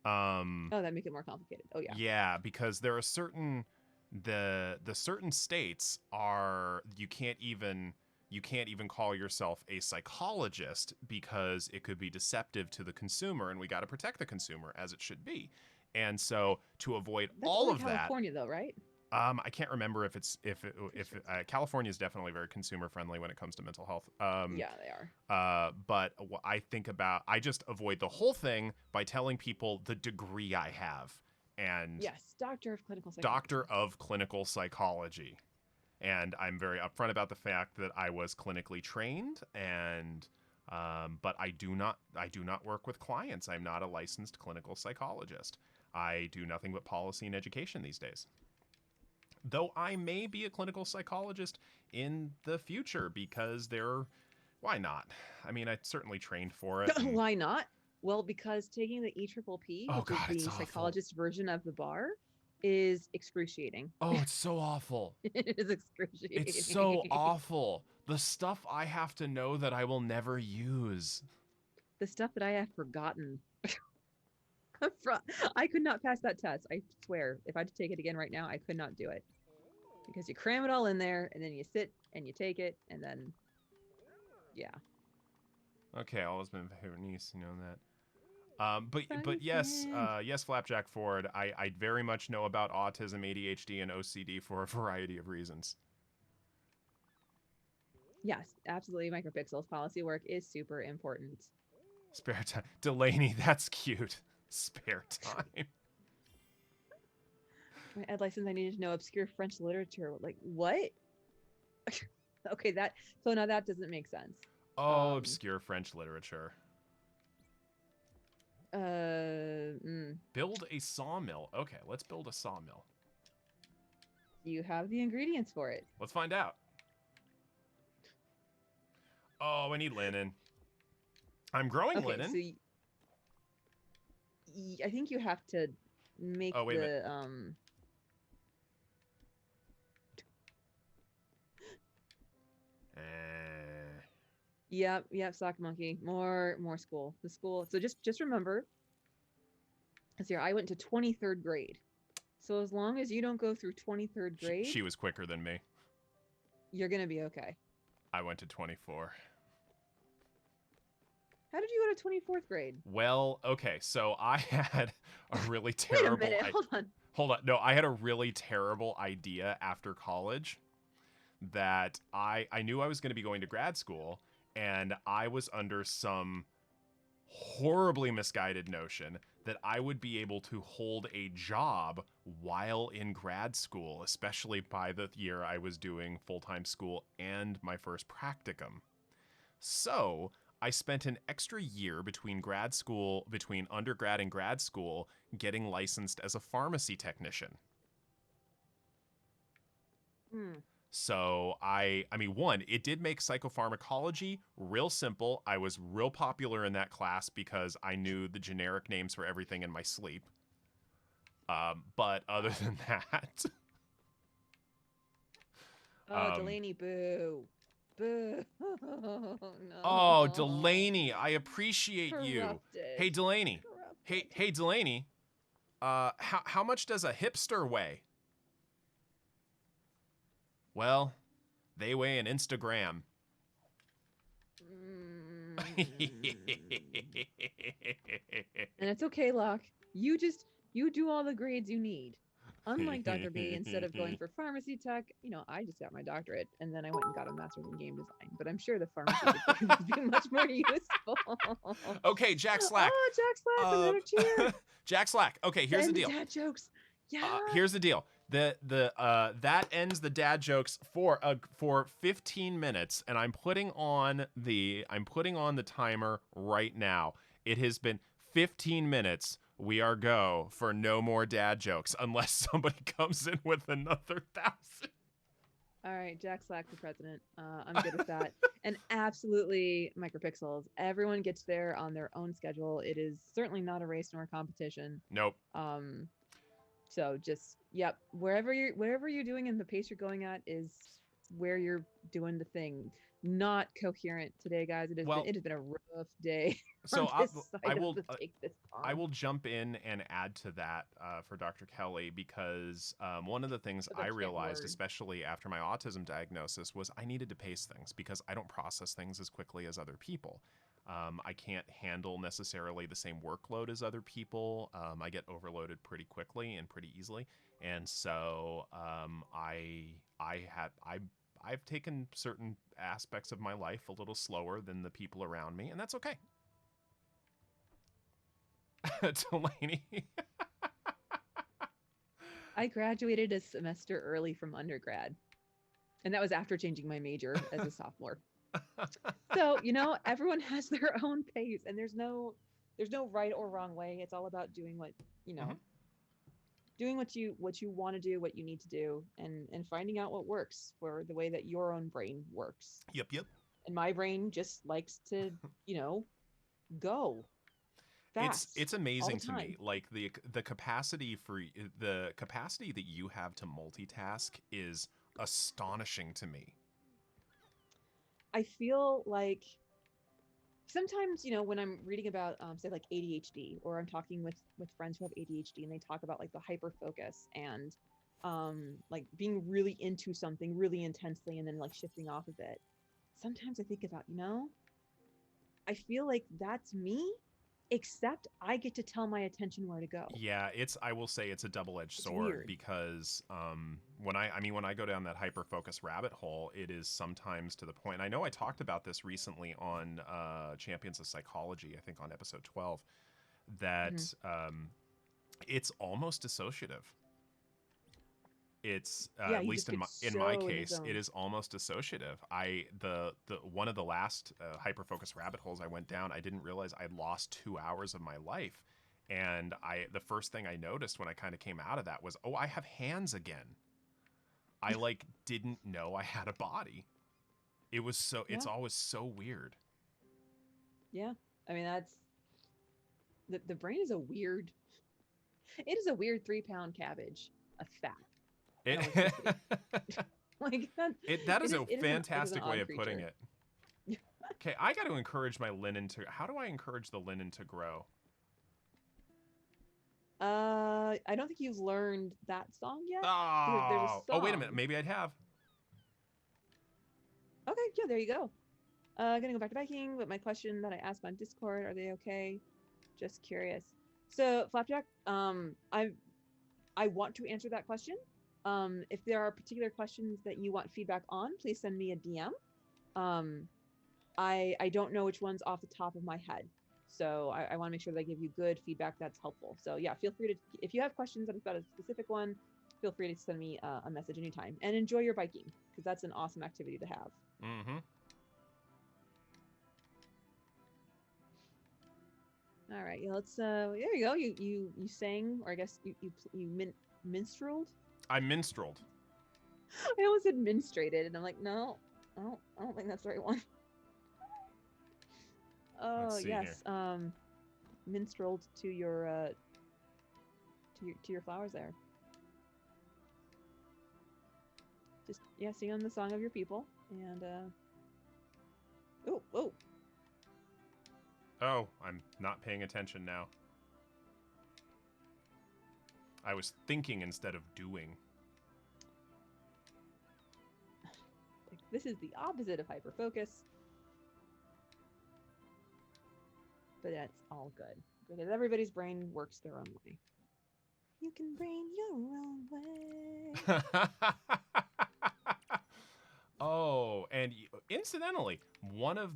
That make it more complicated. Oh yeah. Yeah, because there are certain the certain states are you can't even call yourself a psychologist because it could be deceptive to the consumer, and we got to protect the consumer as it should be. And so to avoid all of that, California though, right? I can't remember if California is definitely very consumer friendly when it comes to mental health. Yeah, they are. But I just avoid the whole thing by telling people the degree I have. And yes, doctor of clinical psychology. And I'm very upfront about the fact that I was clinically trained, and but I do not work with clients. I'm not a licensed clinical psychologist. I do nothing but policy and education these days. Though I may be a clinical psychologist in the future because why not? I mean, I certainly trained for it. Why not? Well, because taking the EPPP, which is the psychologist version of the bar, is excruciating. Oh, it's so awful. It is excruciating. It's so awful. The stuff I have to know that I will never use. The stuff that I have forgotten. I could not pass that test. I swear. If I had to take it again right now, I could not do it. Because you cram it all in there, and then you sit, and you take it, and then, yeah. Okay, always been my favorite niece, you know that. But yes, Flapjack Ford, I very much know about autism, ADHD, and OCD for a variety of reasons. Yes, absolutely. Micropixels policy work is super important. Spare time. Delaney, that's cute. Spare time. My ed license, I needed to know obscure French literature. Like, what? Okay, so now that doesn't make sense. Oh, obscure French literature. Build a sawmill. Okay, let's build a sawmill. You have the ingredients for it. Let's find out. Oh, I need linen. I'm growing Okay, linen. so I think you have to make Oh, wait a minute. Yep, sock monkey. More school. The school. So just remember, let's see, I went to 23rd grade. So as long as you don't go through 23rd grade, She was quicker than me. You're gonna be okay. I went to 24. How did you go to 24th grade? Well, okay, so I had a really terrible. Wait a minute, hold on. No, I had a really terrible idea after college that I knew I was going to be going to grad school, and I was under some horribly misguided notion that I would be able to hold a job while in grad school, especially by the year I was doing full-time school and my first practicum. So I spent an extra year between undergrad and grad school, getting licensed as a pharmacy technician. So I mean, one, it did make psychopharmacology real simple. I was real popular in that class because I knew the generic names for everything in my sleep. But other than that. Delaney, boo. Boo. No. Oh, Delaney, I appreciate you. Corrupted. Hey, Delaney. Corrupted. Hey, Delaney. How much does a hipster weigh? Well, they weigh an Instagram. And it's okay, Locke. You do all the grades you need. Unlike Dr. B, instead of going for pharmacy tech, I just got my doctorate and then I went and got a master's in game design. But I'm sure the pharmacy would be much more useful. Okay, Jack Slack. Oh, Jack Slack, another cheer. Jack Slack. Okay, here's the deal. Dad jokes. Yeah. Here's the deal. That ends the dad jokes for 15 minutes, and I'm putting on the timer right now. It has been 15 minutes. We are go for no more dad jokes unless somebody comes in with another 1,000. All right, Jack Slack for president. I'm good with that. And absolutely micropixels. Everyone gets there on their own schedule. It is certainly not a race nor a competition. Nope. So just whatever you're doing and the pace you're going at is where you're doing the thing. Not coherent today, guys. It has been a rough day. So I will jump in and add to that for Dr. Kelly, because one of the things I realized, especially after my autism diagnosis, was I needed to pace things because I don't process things as quickly as other people. I can't handle necessarily the same workload as other people. I get overloaded pretty quickly and pretty easily, and so I've taken certain aspects of my life a little slower than the people around me, and that's okay. Delaney. I graduated a semester early from undergrad, and that was after changing my major as a sophomore. So, everyone has their own pace, and there's no right or wrong way. It's all about doing what, doing what you want to do, what you need to do, and finding out what works for the way that your own brain works. Yep. And my brain just likes to, go fast. It's amazing to me, like the capacity that you have to multitask is astonishing to me. I feel like sometimes, when I'm reading about, say, like ADHD, or I'm talking with friends who have ADHD, and they talk about like the hyper focus and like being really into something really intensely and then like shifting off of it. Sometimes I think about, I feel like that's me, except I get to tell my attention where to go. Yeah, I will say it's a double-edged sword, weird. Because when I go down that hyper-focus rabbit hole, it is sometimes to the point, and I know I talked about this recently on Champions of Psychology, I think on episode 12, that it's almost dissociative. it's Yeah, at you least just in get my so in the case, it zone. is almost dissociative. The one of the last hyper focus rabbit holes I went down, I didn't realize I'd lost 2 hours of my life, and the first thing I noticed when I kind of came out of that was, oh, I have hands again. I like didn't know I had a body. It's Yeah, always so weird. yeah. I mean, that's the brain is a weird. It is a weird 3-pound cabbage of fat and It electricity. Like that. that is a It is an fantastic way odd of putting creature. it. Okay, I got to encourage my linen to. How do I encourage the linen to grow? I don't think you've learned that song yet. There's a Oh, oh, wait a minute. song. Maybe I'd have. Okay, yeah, there you go. Gonna go back to biking, but my question that I asked on Discord, are they okay? Just curious. So, Flapjack, I want to answer that question. If there are particular questions that you want feedback on, please send me a DM. I don't know which ones off the top of my head. So I want to make sure that I give you good feedback that's helpful. So yeah, feel free to, if you have questions about a specific one, feel free to send me a message anytime. And enjoy your biking, because that's an awesome activity to have. Mm-hmm. All right, yeah, let's there you go. You sang, or I guess you minstreled. I minstreled. I almost said minstrated, and I'm like, no, I don't think that's the right one. Let's Oh see yes, here. minstreled to your flowers there. Just yeah, sing on the song of your people, and oh, Oh, I'm not paying attention now. I was thinking instead of doing. this is the opposite of hyper focus, but that's all good because everybody's brain works their own way. You can brain your own way. Oh, and incidentally, one of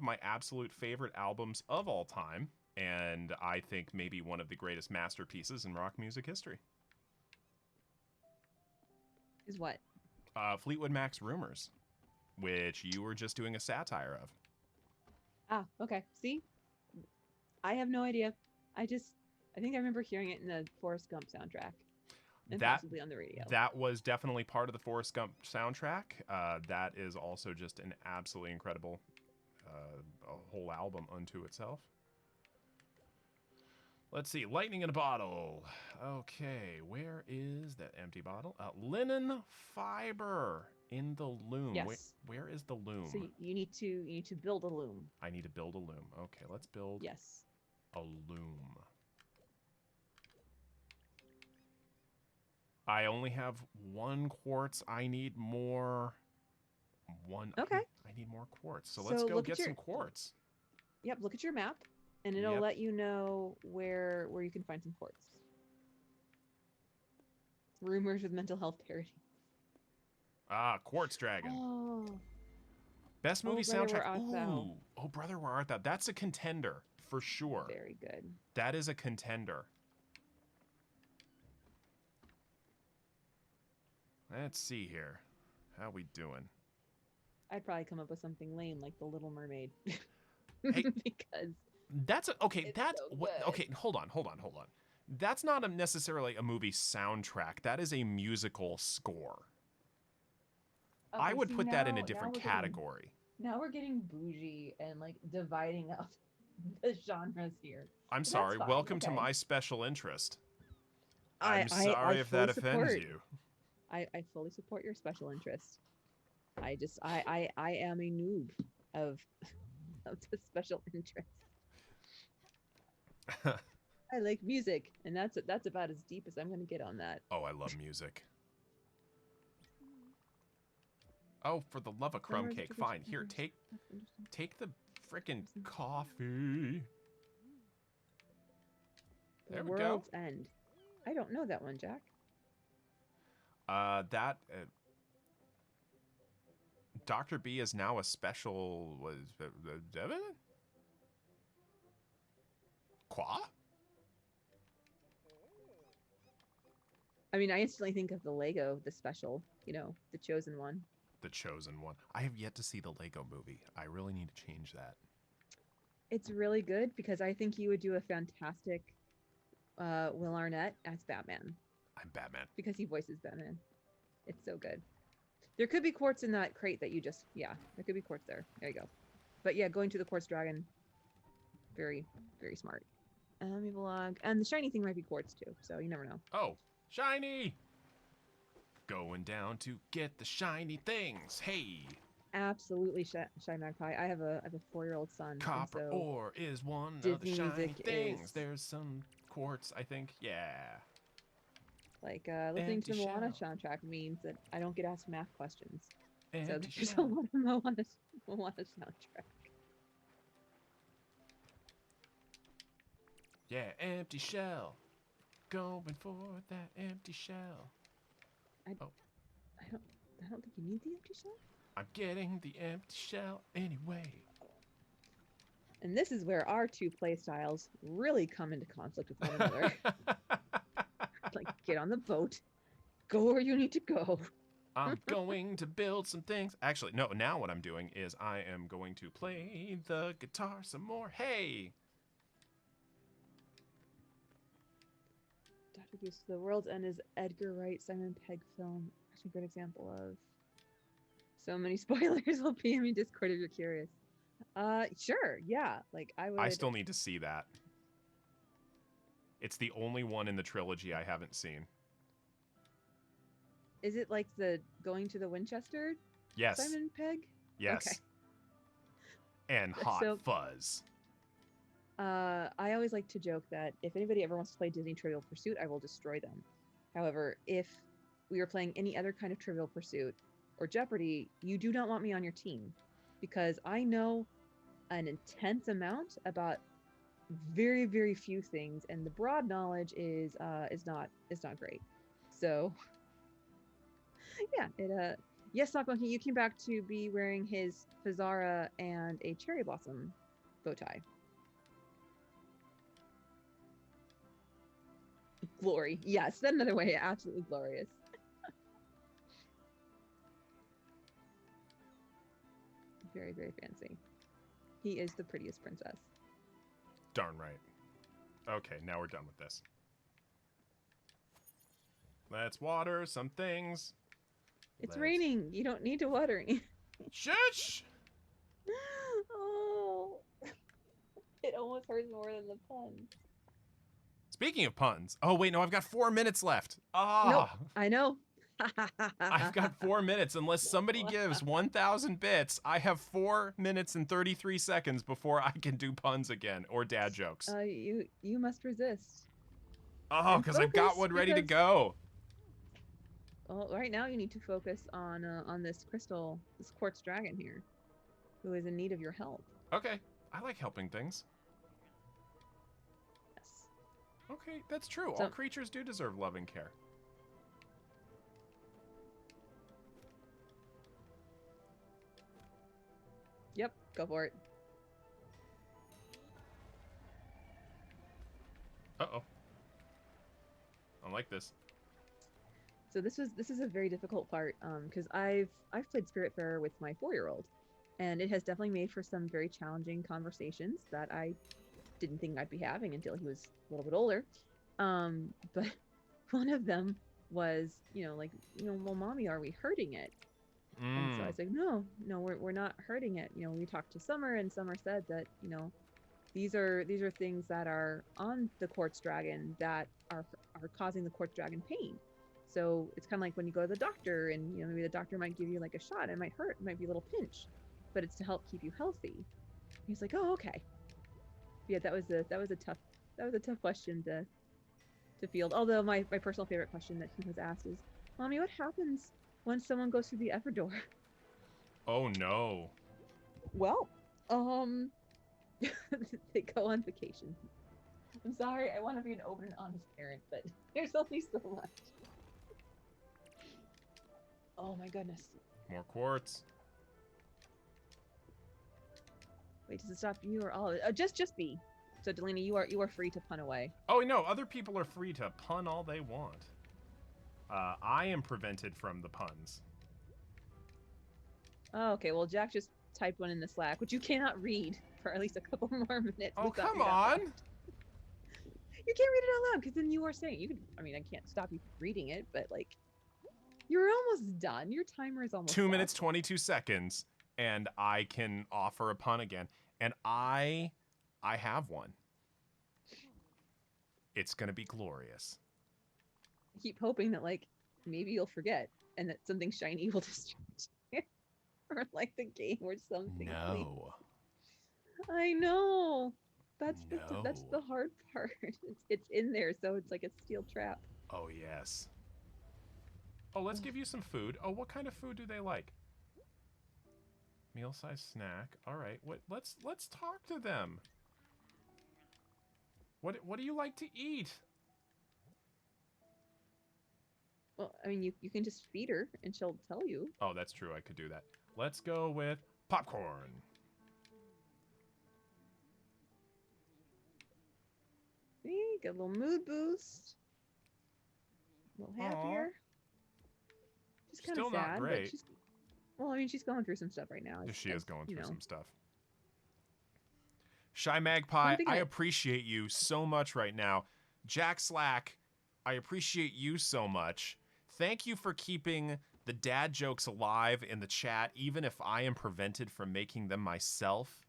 my absolute favorite albums of all time, and I think maybe one of the greatest masterpieces in rock music history. Is what? Fleetwood Mac's Rumors, which you were just doing a satire of. Ah, okay. See, I have no idea. I think I remember hearing it in the Forrest Gump soundtrack, and That possibly on the radio. that was definitely part of the Forrest Gump soundtrack. That is also just an absolutely incredible a whole album unto itself. Let's see, lightning in a bottle. Okay, where is that empty bottle? Linen fiber in the loom. Yes. Where is the loom? So you need to build a loom. I need to build a loom. Okay, let's build Yes. a loom. I only have 1 quartz. I need more. Okay. I need more quartz. So let's go get some quartz. Yep. Look at your map, and it'll let you know where you can find some quartz. Rumors with mental health parody. Ah, Quartz Dragon. Oh. Best movie Brother, soundtrack. Where Art Thou? Ooh. Oh, Brother, Where Art Thou? That's a contender for sure. Very good. That is a contender. Let's see here. How we doing? I'd probably come up with something lame like The Little Mermaid. Hey, because that's okay. That's so what. good. Okay, hold on. That's not necessarily a movie soundtrack. That is a musical score. Okay, I would put that in a now different we're category. Now we're getting bougie and like dividing up the genres here. I'm But sorry. that's fine, Welcome to okay. my special interest. I I'm sorry if that fully offends support. you. I fully support your special interest. I am a noob of the special interest. I like music, and that's about as deep as I'm gonna get on that. Oh, I love music. Oh, for the love of crumb cake. Fine. Here, take the frickin' coffee. There we go. World's End. I don't know that one, Jack. Dr. B is now a special Qua? I mean, I instantly think of the Lego, the special, the chosen one. The chosen one. I have yet to see the Lego movie. I really need to change that. It's really good because I think you would do a fantastic Will Arnett as Batman I'm Batman. because he voices Batman. It's so good. There could be quartz in that crate that you just, yeah, there could be quartz there. There you go. But yeah, going to the quartz dragon, very, very smart. Let me vlog. And the shiny thing might be quartz too, so you never know. Oh, shiny! Going down to get the shiny things. Hey! Absolutely, Shy Magpie. I have a 4-year-old son. and Copper so ore is one of Disney the shiny music things. is- There's some quartz, I think. Yeah. Like listening Empty to the Moana shell. soundtrack means that I don't get asked math questions. So Empty there's a shell. lot of Moana soundtrack. Yeah, empty shell. Going for that empty shell. I don't think you need the empty shell. I'm getting the empty shell anyway. And this is where our two play styles really come into conflict with one another. Like, get on the boat, go where you need to go. I'm going to build some things. Actually, no, now what I'm doing is I am going to play the guitar some more. Hey! Dr. Goose, The World's End is Edgar Wright, Simon Pegg film. That's a great example of. So many spoilers will be in my Discord if you're curious. Sure, yeah. Like I would. I still need to see that. It's the only one in the trilogy I haven't seen. Is it like the going to the Winchester? Yes. Simon Pegg? Yes. Okay. And Hot So- Fuzz. I always like to joke that if anybody ever wants to play Disney Trivial Pursuit, I will destroy them. However, if we are playing any other kind of Trivial Pursuit or Jeopardy, you do not want me on your team because I know an intense amount about very, very few things, and the broad knowledge is not great. So yeah, yes, Sock Monkey, you came back to be wearing his Fazara and a cherry blossom bow tie. Glory. Yes, that's another way. Absolutely glorious. Very, very fancy. He is the prettiest princess. Darn right. Okay, now we're done with this. Let's water some things. It's Let's- raining. You don't need to water any. Shush! Oh, it almost hurts more than the pun. Speaking of puns. Oh, wait, no, I've got 4 minutes left. Ah! Nope, I know. I've got 4 minutes. Unless somebody gives 1,000 bits, I have 4 minutes and 33 seconds before I can do puns again or dad jokes. You must resist. Oh, and because I've got focus, one ready to because- go. Well, right now you need to focus on this crystal, this quartz dragon here, who is in need of your help. Okay, I like helping things. Yes. Okay, that's true. All So- creatures do deserve love and care. Yep. Go for it. Uh-oh. I like this. So this is a very difficult part because I've played Spiritfarer with my 4-year-old, and it has definitely made for some very challenging conversations that I didn't think I'd be having until he was a little bit older. But one of them was, well, mommy, are we hurting it? And so I said, no, we're not hurting it. We talked to Summer, and Summer said that, these are things that are on the quartz dragon that are causing the quartz dragon pain. So it's kind of like when you go to the doctor, and maybe the doctor might give you like a shot. It might hurt, it might be a little pinch, but it's to help keep you healthy. He's like, oh, okay. Yeah, that was a tough question to field. Although my personal favorite question that he was asked is, Mommy, what happens when someone goes through the ever door? Oh, no. Well, they go on vacation. I'm sorry, I want to be an open and honest parent, but there's only so much. Oh my goodness. More quartz. Wait, does it stop you or all of it? Just B. So Delaney, you are free to pun away. Oh, no, other people are free to pun all they want. I am prevented from the puns. Oh, okay. Well, Jack just typed one in the Slack, which you cannot read for at least a couple more minutes. Oh, without come me out on! loud. You can't read it out loud because then you are saying you can. I mean, I can't stop you from reading it, but like, you're almost done. Your timer is almost 2 up. minutes, 22 seconds, and I can offer a pun again. And I have one. It's gonna be glorious. I keep hoping that like maybe you'll forget and that something shiny will distract you, or like the game or something. Please. No. I know. That's No. the hard part. It's in there, so it's like a steel trap. Oh, yes. Oh, let's give you some food. Oh, what kind of food do they like? Meal-sized snack. All right. Let's talk to them. What do you like to eat? Well, I mean, you can just feed her and she'll tell you. Oh, that's true. I could do that. Let's go with popcorn. See, get a little mood boost. A little happier. She's kind of Still not sad, great. but she's. Well, I mean, she's going through some stuff right now. She is going through you know. some stuff. Shy Magpie, One thing I appreciate you so much right now. Jack Slack, I appreciate you so much. Thank you for keeping the dad jokes alive in the chat, even if I am prevented from making them myself.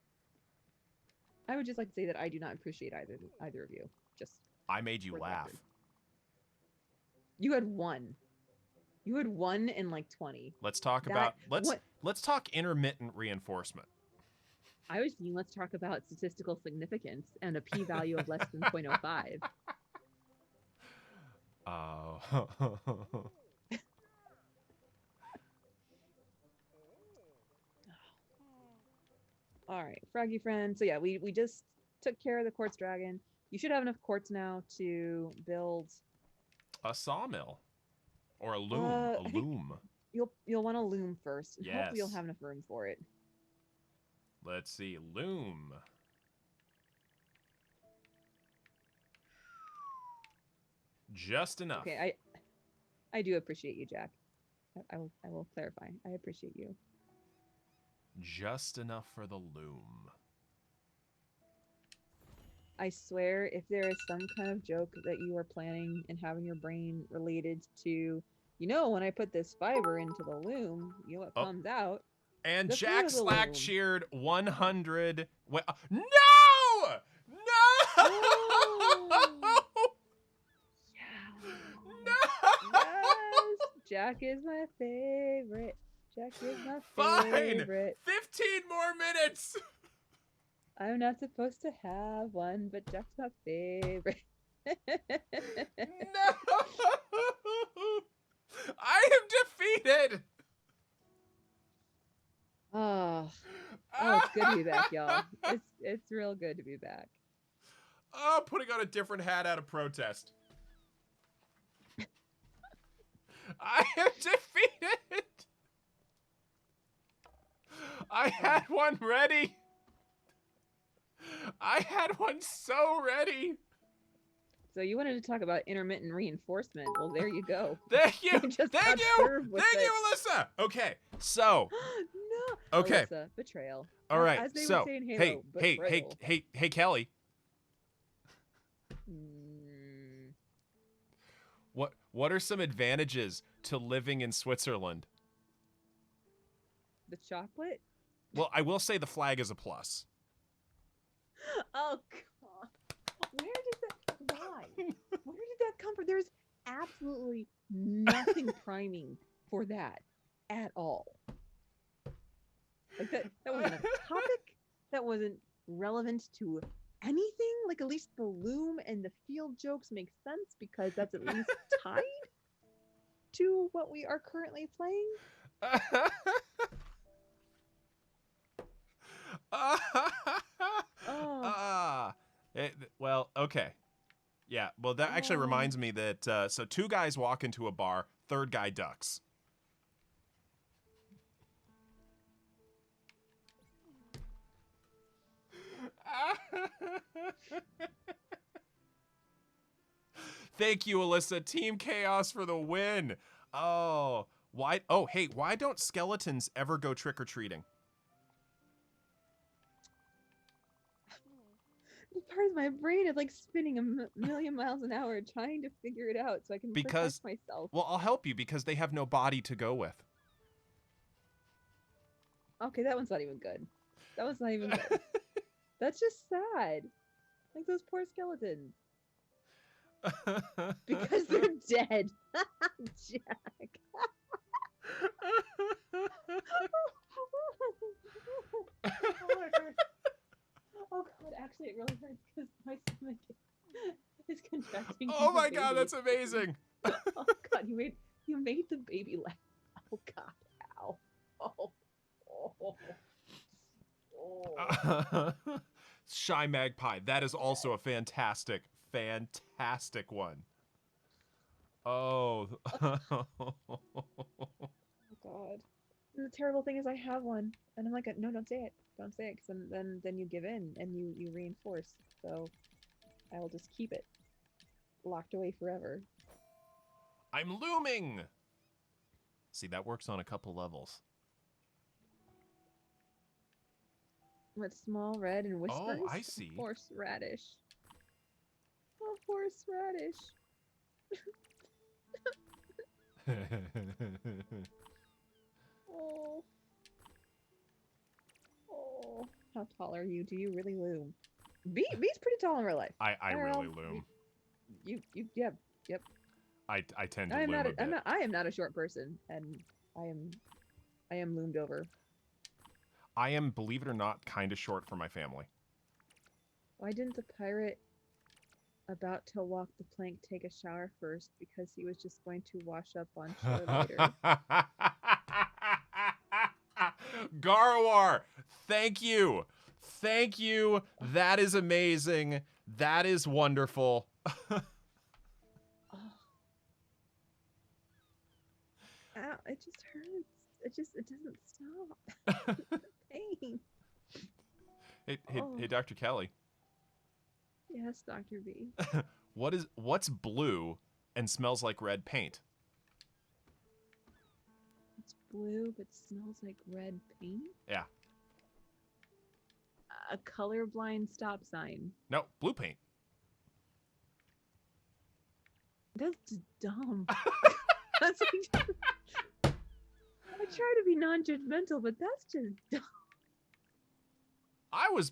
I would just like to say that I do not appreciate either of you. Just I made you for the laugh. record. You had one. You had one in like 20. Let's talk about let's talk intermittent reinforcement. I was thinking let's talk about statistical significance and a p-value of less than 0.05. All right, Froggy friend. So yeah, we just took care of the quartz dragon. You should have enough quartz now to build a sawmill or a loom. I think loom. You'll want a loom first. And Yes. hopefully you'll have enough room for it. Let's see, loom. Just enough. Okay, I do appreciate you, Jack. I will clarify. I appreciate you. Just enough for the loom. I swear, if there is some kind of joke that you are planning and having your brain related to, when I put this fiber into the loom, what comes out? And the Jack Slack loom. cheered 100. No! No! Yeah. No! Yes! Jack is my favorite. Jack is my favorite. 15 more minutes! I'm not supposed to have one, but Jack's my favorite. No! I am defeated! Oh, it's good to be back, y'all. It's real good to be back. Oh, putting on a different hat out of protest. I am defeated! I had one ready! I had one so ready! So you wanted to talk about intermittent reinforcement. Well, there you go. Thank you! Thank you! Thank you, Alyssa! Okay, so... No! Okay. Alyssa, betrayal. All right, As they so... would say in Halo, betrayal. Hey, Kelly. What are some advantages to living in Switzerland? The chocolate? Well, I will say the flag is a plus. Oh, God. Why? Where did that come from? There's absolutely nothing priming for that at all. Like that wasn't a topic. That wasn't relevant to anything. Like, at least the loom and the field jokes make sense because that's at least tied to what we are currently playing. Well, okay. Yeah, well, that actually reminds me that, so two guys walk into a bar, third guy ducks. Thank you, Alyssa. Team Chaos for the win. Oh, why? Oh, hey, why don't skeletons ever go trick-or-treating? Part of my brain is like spinning a million miles an hour trying to figure it out so I can Because, protect myself. well, I'll help you because they have no body to go with. Okay, that one's not even good. That one's not even good. That's just sad. Like those poor skeletons. Because they're dead. Jack. Oh, it hurts. Oh god, actually it really hurts because my stomach is contracting. Oh my god, that's amazing. Oh god, you made the baby laugh. Oh god, ow. Oh. Oh. Oh. Shy Magpie. That is also a fantastic one. Oh. Oh god. And the terrible thing is I have one. And I'm like, no, don't say it. Don't say it, because then you give in and you reinforce. So I will just keep it locked away forever. I'm looming. See, that works on a couple levels. What, small, red, and whispers? Oh, I see. Horseradish. Oh, horseradish. Oh. Oh. How tall are you? Do you really loom? B's pretty tall in real life. I really loom. Yep. I tend to loom a bit. I am not a short person, and I am loomed over. I am, believe it or not, kind of short for my family. Why didn't the pirate about to walk the plank take a shower first? Because he was just going to wash up on shore later. Garwar, thank you. Thank you. That is amazing. That is wonderful. Oh. Ow, it just hurts. It doesn't stop. Pain. Hey, Dr. Kelly. Yes, Dr. B. What's blue and smells like red paint? It's blue but smells like red paint? Yeah. A colorblind stop sign. No, blue paint. That's just dumb. That's like, I try to be non-judgmental, but that's just dumb. I was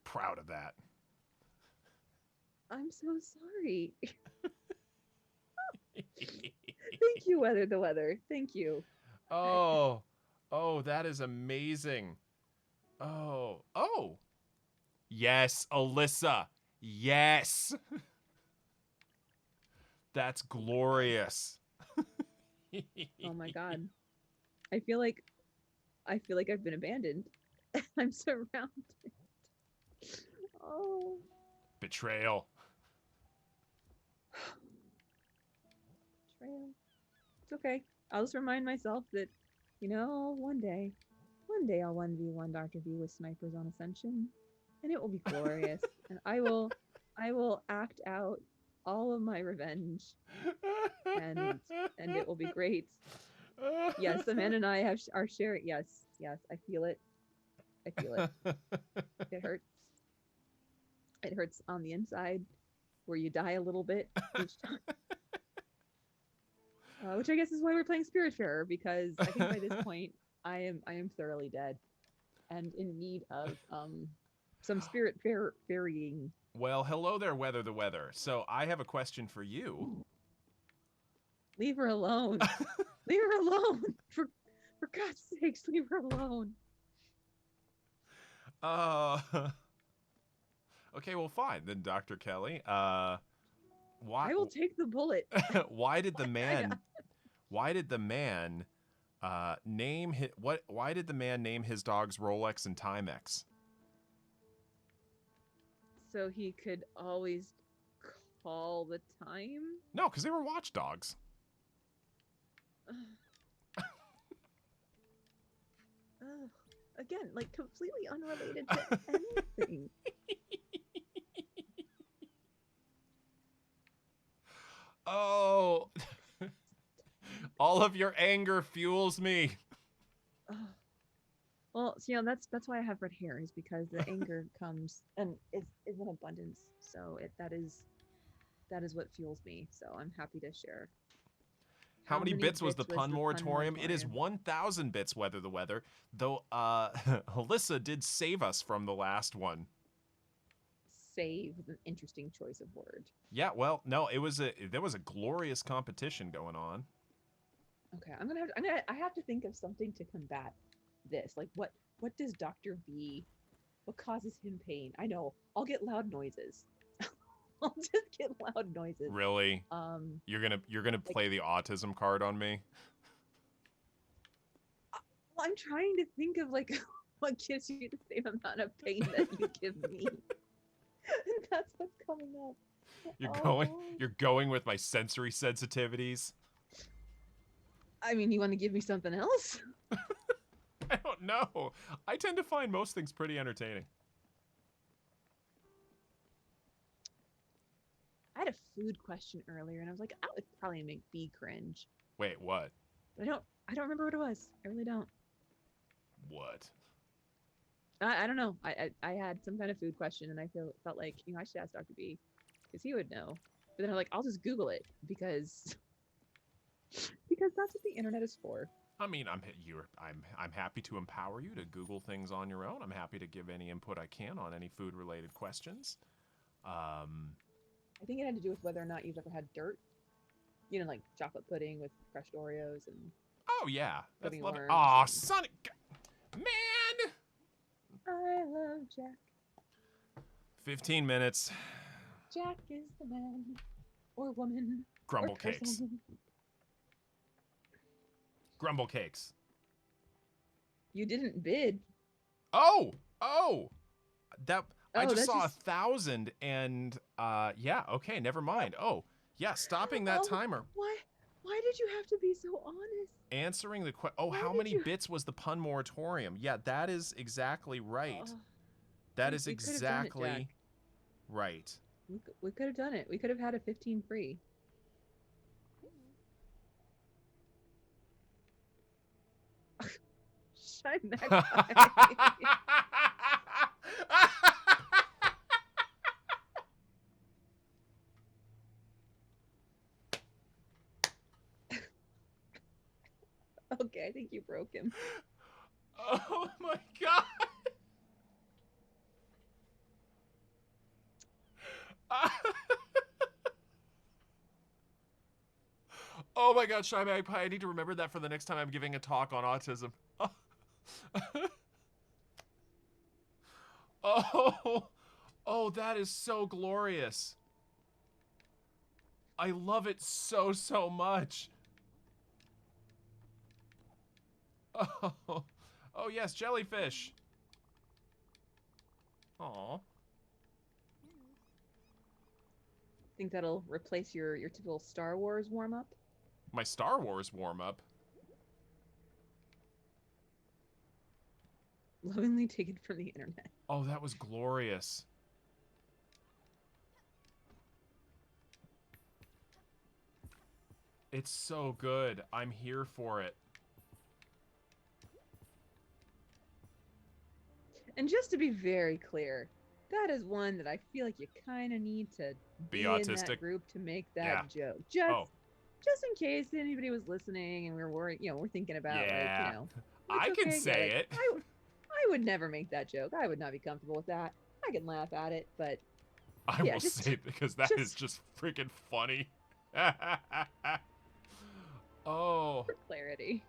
proud of that. I'm so sorry. Thank you, Weather the Weather. Thank you. Oh, that is amazing. Oh. Yes, Alyssa. Yes. That's glorious. Oh my god. I feel like I've been abandoned. I'm surrounded. Oh. Betrayal. Betrayal. It's okay. I'll just remind myself that, one day I'll 1v1 Dr. V with snipers on Ascension, and it will be glorious. And I will act out all of my revenge, and it will be great. Yes, Amanda and I are sharing. Yes, I feel it. It hurts. It hurts on the inside, where you die a little bit each time. Which I guess is why we're playing Spiritfarer, because I think by this point I am thoroughly dead, and in need of some Spiritfaring. Well, hello there, Weather the Weather. So I have a question for you. Leave her alone. Leave her alone. For God's sakes, leave her alone. Okay, well, fine then, Dr. Kelly. Why? I will take the bullet. Why did the man? Why did the man name his? Why did the man name his dogs Rolex and Timex? So he could always call the time? No, because they were watchdogs. Again, like completely unrelated to anything. All of your anger fuels me. Ugh. Well, so, that's why I have red hair, is because the anger comes and is in abundance. So that is what fuels me. So I'm happy to share. How many bits was the pun the moratorium? It is moratorium? 1,000 bits, weather the weather. Though Alyssa did save us from the last one. Save is an interesting choice of word. Yeah, well, no, there was a glorious competition going on. Okay, I have to think of something to combat this. Like what does Dr. B, what causes him pain? I know. I'll get loud noises. I'll just get loud noises. Really? Um You're gonna like play the autism card on me? well, I'm trying to think of like what gives you the same amount of pain that you give me. And that's what's coming up. Oh. You're going with my sensory sensitivities. I mean, you want to give me something else? I don't know. I tend to find most things pretty entertaining. I had a food question earlier, and I was like, that would probably make B cringe. Wait, what? But I don't remember what it was. I really don't. What? I don't know. I had some kind of food question, and I felt like I should ask Dr. B because he would know. But then I'm like, I'll just Google it because that's what the internet is for. I mean, I'm happy to empower you to Google things on your own. I'm happy to give any input I can on any food related questions. I think it had to do with whether or not you've ever had dirt. Like chocolate pudding with crushed Oreos and. Oh yeah, that's Pudding love it. worms Aw, and- son, man. I love Jack. 15 minutes. Jack is the man or woman. Grumble or person. cakes. Grumble cakes. You didn't bid. Oh. That I Oh, just that's saw just- 1,000 and yeah, okay, never mind. Oh, yeah, stopping that Oh, timer. Why did you have to be so honest? Answering the question. Oh, Why how did many you- bits was the pun moratorium? Yeah, that is exactly right. That we- is we could've done it, exactly Jack. right. We could have done it. We could have had a 15 free. Shine that guy. Okay, I think you broke him. Oh my god. Oh my god, Shy Magpie, I need to remember that for the next time I'm giving a talk on autism. Oh, that is so glorious. I love it so much. Oh yes, jellyfish. Aw. Think that'll replace your typical Star Wars warm up? My Star Wars warm-up. Lovingly taken from the internet. Oh, that was glorious. It's so good. I'm here for it. And just to be very clear, that is one that I feel like you kind of need to Be in autistic. that group to make that Yeah. joke. Oh. Just in case anybody was listening and we were worried, we're thinking about Yeah. it's I can okay, say get it. I would never make that joke. I would not be comfortable with that. I can laugh at it, but I yeah, will just- say it because that is just freaking funny. Oh. for clarity.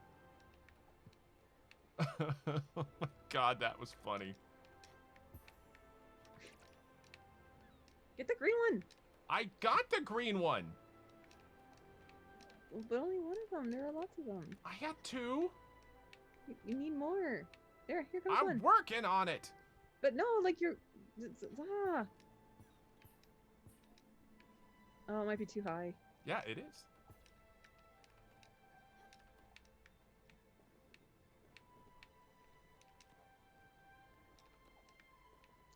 Oh my god, that was funny. Get the green one. I got the green one. But only one of them. There are lots of them. I had two. You need more. Here comes I'm one. working on it. But no, like Oh, it might be too high. Yeah, it is.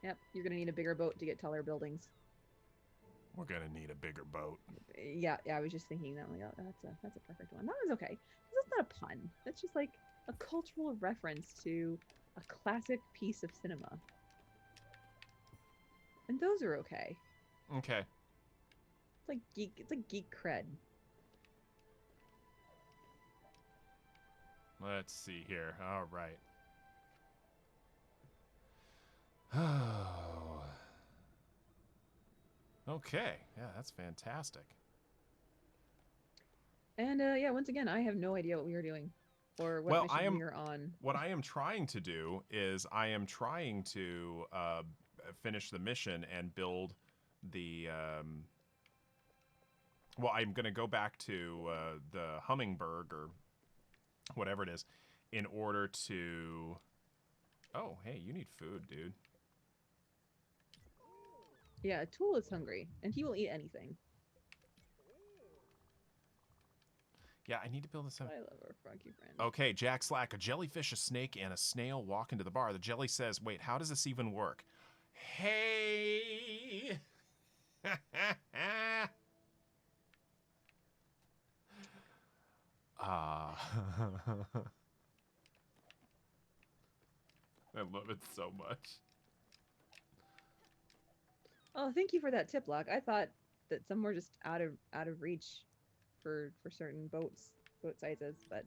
Yep, you're gonna need a bigger boat to get taller buildings. We're gonna need a bigger boat. Yeah, I was just thinking that. I'm like, oh, that's a perfect one. That one's okay. 'Cause that's not a pun. That's just like a cultural reference to a classic piece of cinema. And those are okay. Okay. It's like geek. It's like geek cred. Let's see here. All right. Oh. Okay. Yeah, that's fantastic. And yeah, once again, I have no idea what we are doing or what mission we are on. What I am trying to do is I am trying to finish the mission and build the. Well, I'm going to go back to the Hummingbird or whatever it is in order to. Oh, hey, you need food, dude. Yeah, Tool is hungry, and he will eat anything. Yeah, I need to build this up. I love our froggy friend. Okay, Jack Slack, a jellyfish, a snake, and a snail walk into the bar. The jelly says, wait, how does this even work? Hey! I love it so much. Oh, thank you for that tip, Lock. I thought that some were just out of reach for certain boat sizes, but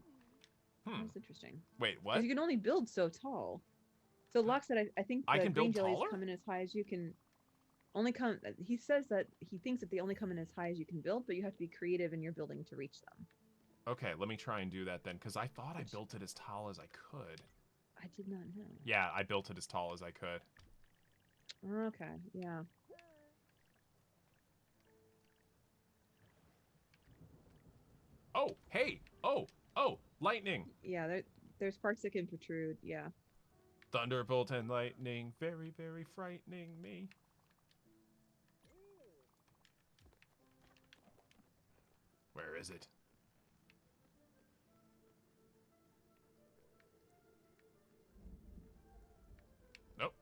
that's interesting. Wait, what? Because you can only build so tall. So Locke said, I think the green jellies come in as high as you can. Only come. He says that he thinks that they only come in as high as you can build, but you have to be creative in your building to reach them. Okay, let me try and do that then, because I thought I built it as tall as I could. I did not know. Yeah, I built it as tall as I could. Okay, yeah. Oh, hey! Oh, lightning! Yeah, there's parts that can protrude, yeah. Thunderbolt and lightning, very, very frightening me. Where is it? Nope.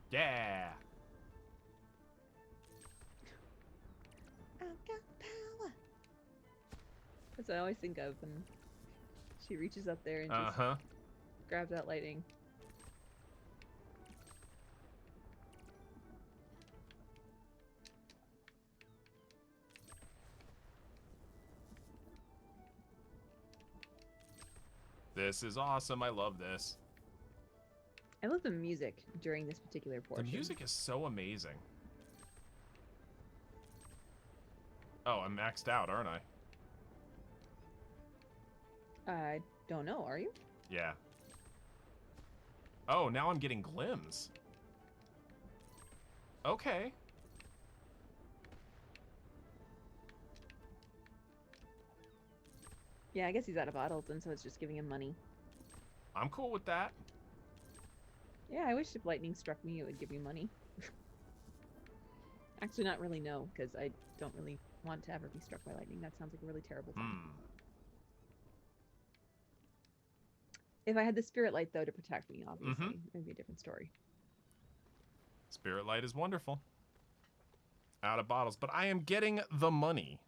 Yeah! I've got power. That's what I always think of when she reaches up there and just grabs that lightning. This is awesome. I love this. I love the music during this particular portion. The music is so amazing. Oh, I'm maxed out, aren't I? I don't know, are you? Yeah. Oh, now I'm getting glims. Okay. Yeah, I guess he's out of bottles, and so it's just giving him money. I'm cool with that. Yeah, I wish if lightning struck me, it would give me money. Actually, not really, no, because I don't really want to ever be struck by lightning. That sounds like a really terrible thing. If I had the spirit light, though, to protect me, obviously, it'd be a different story. Spirit light is wonderful. Out of bottles, but I am getting the money.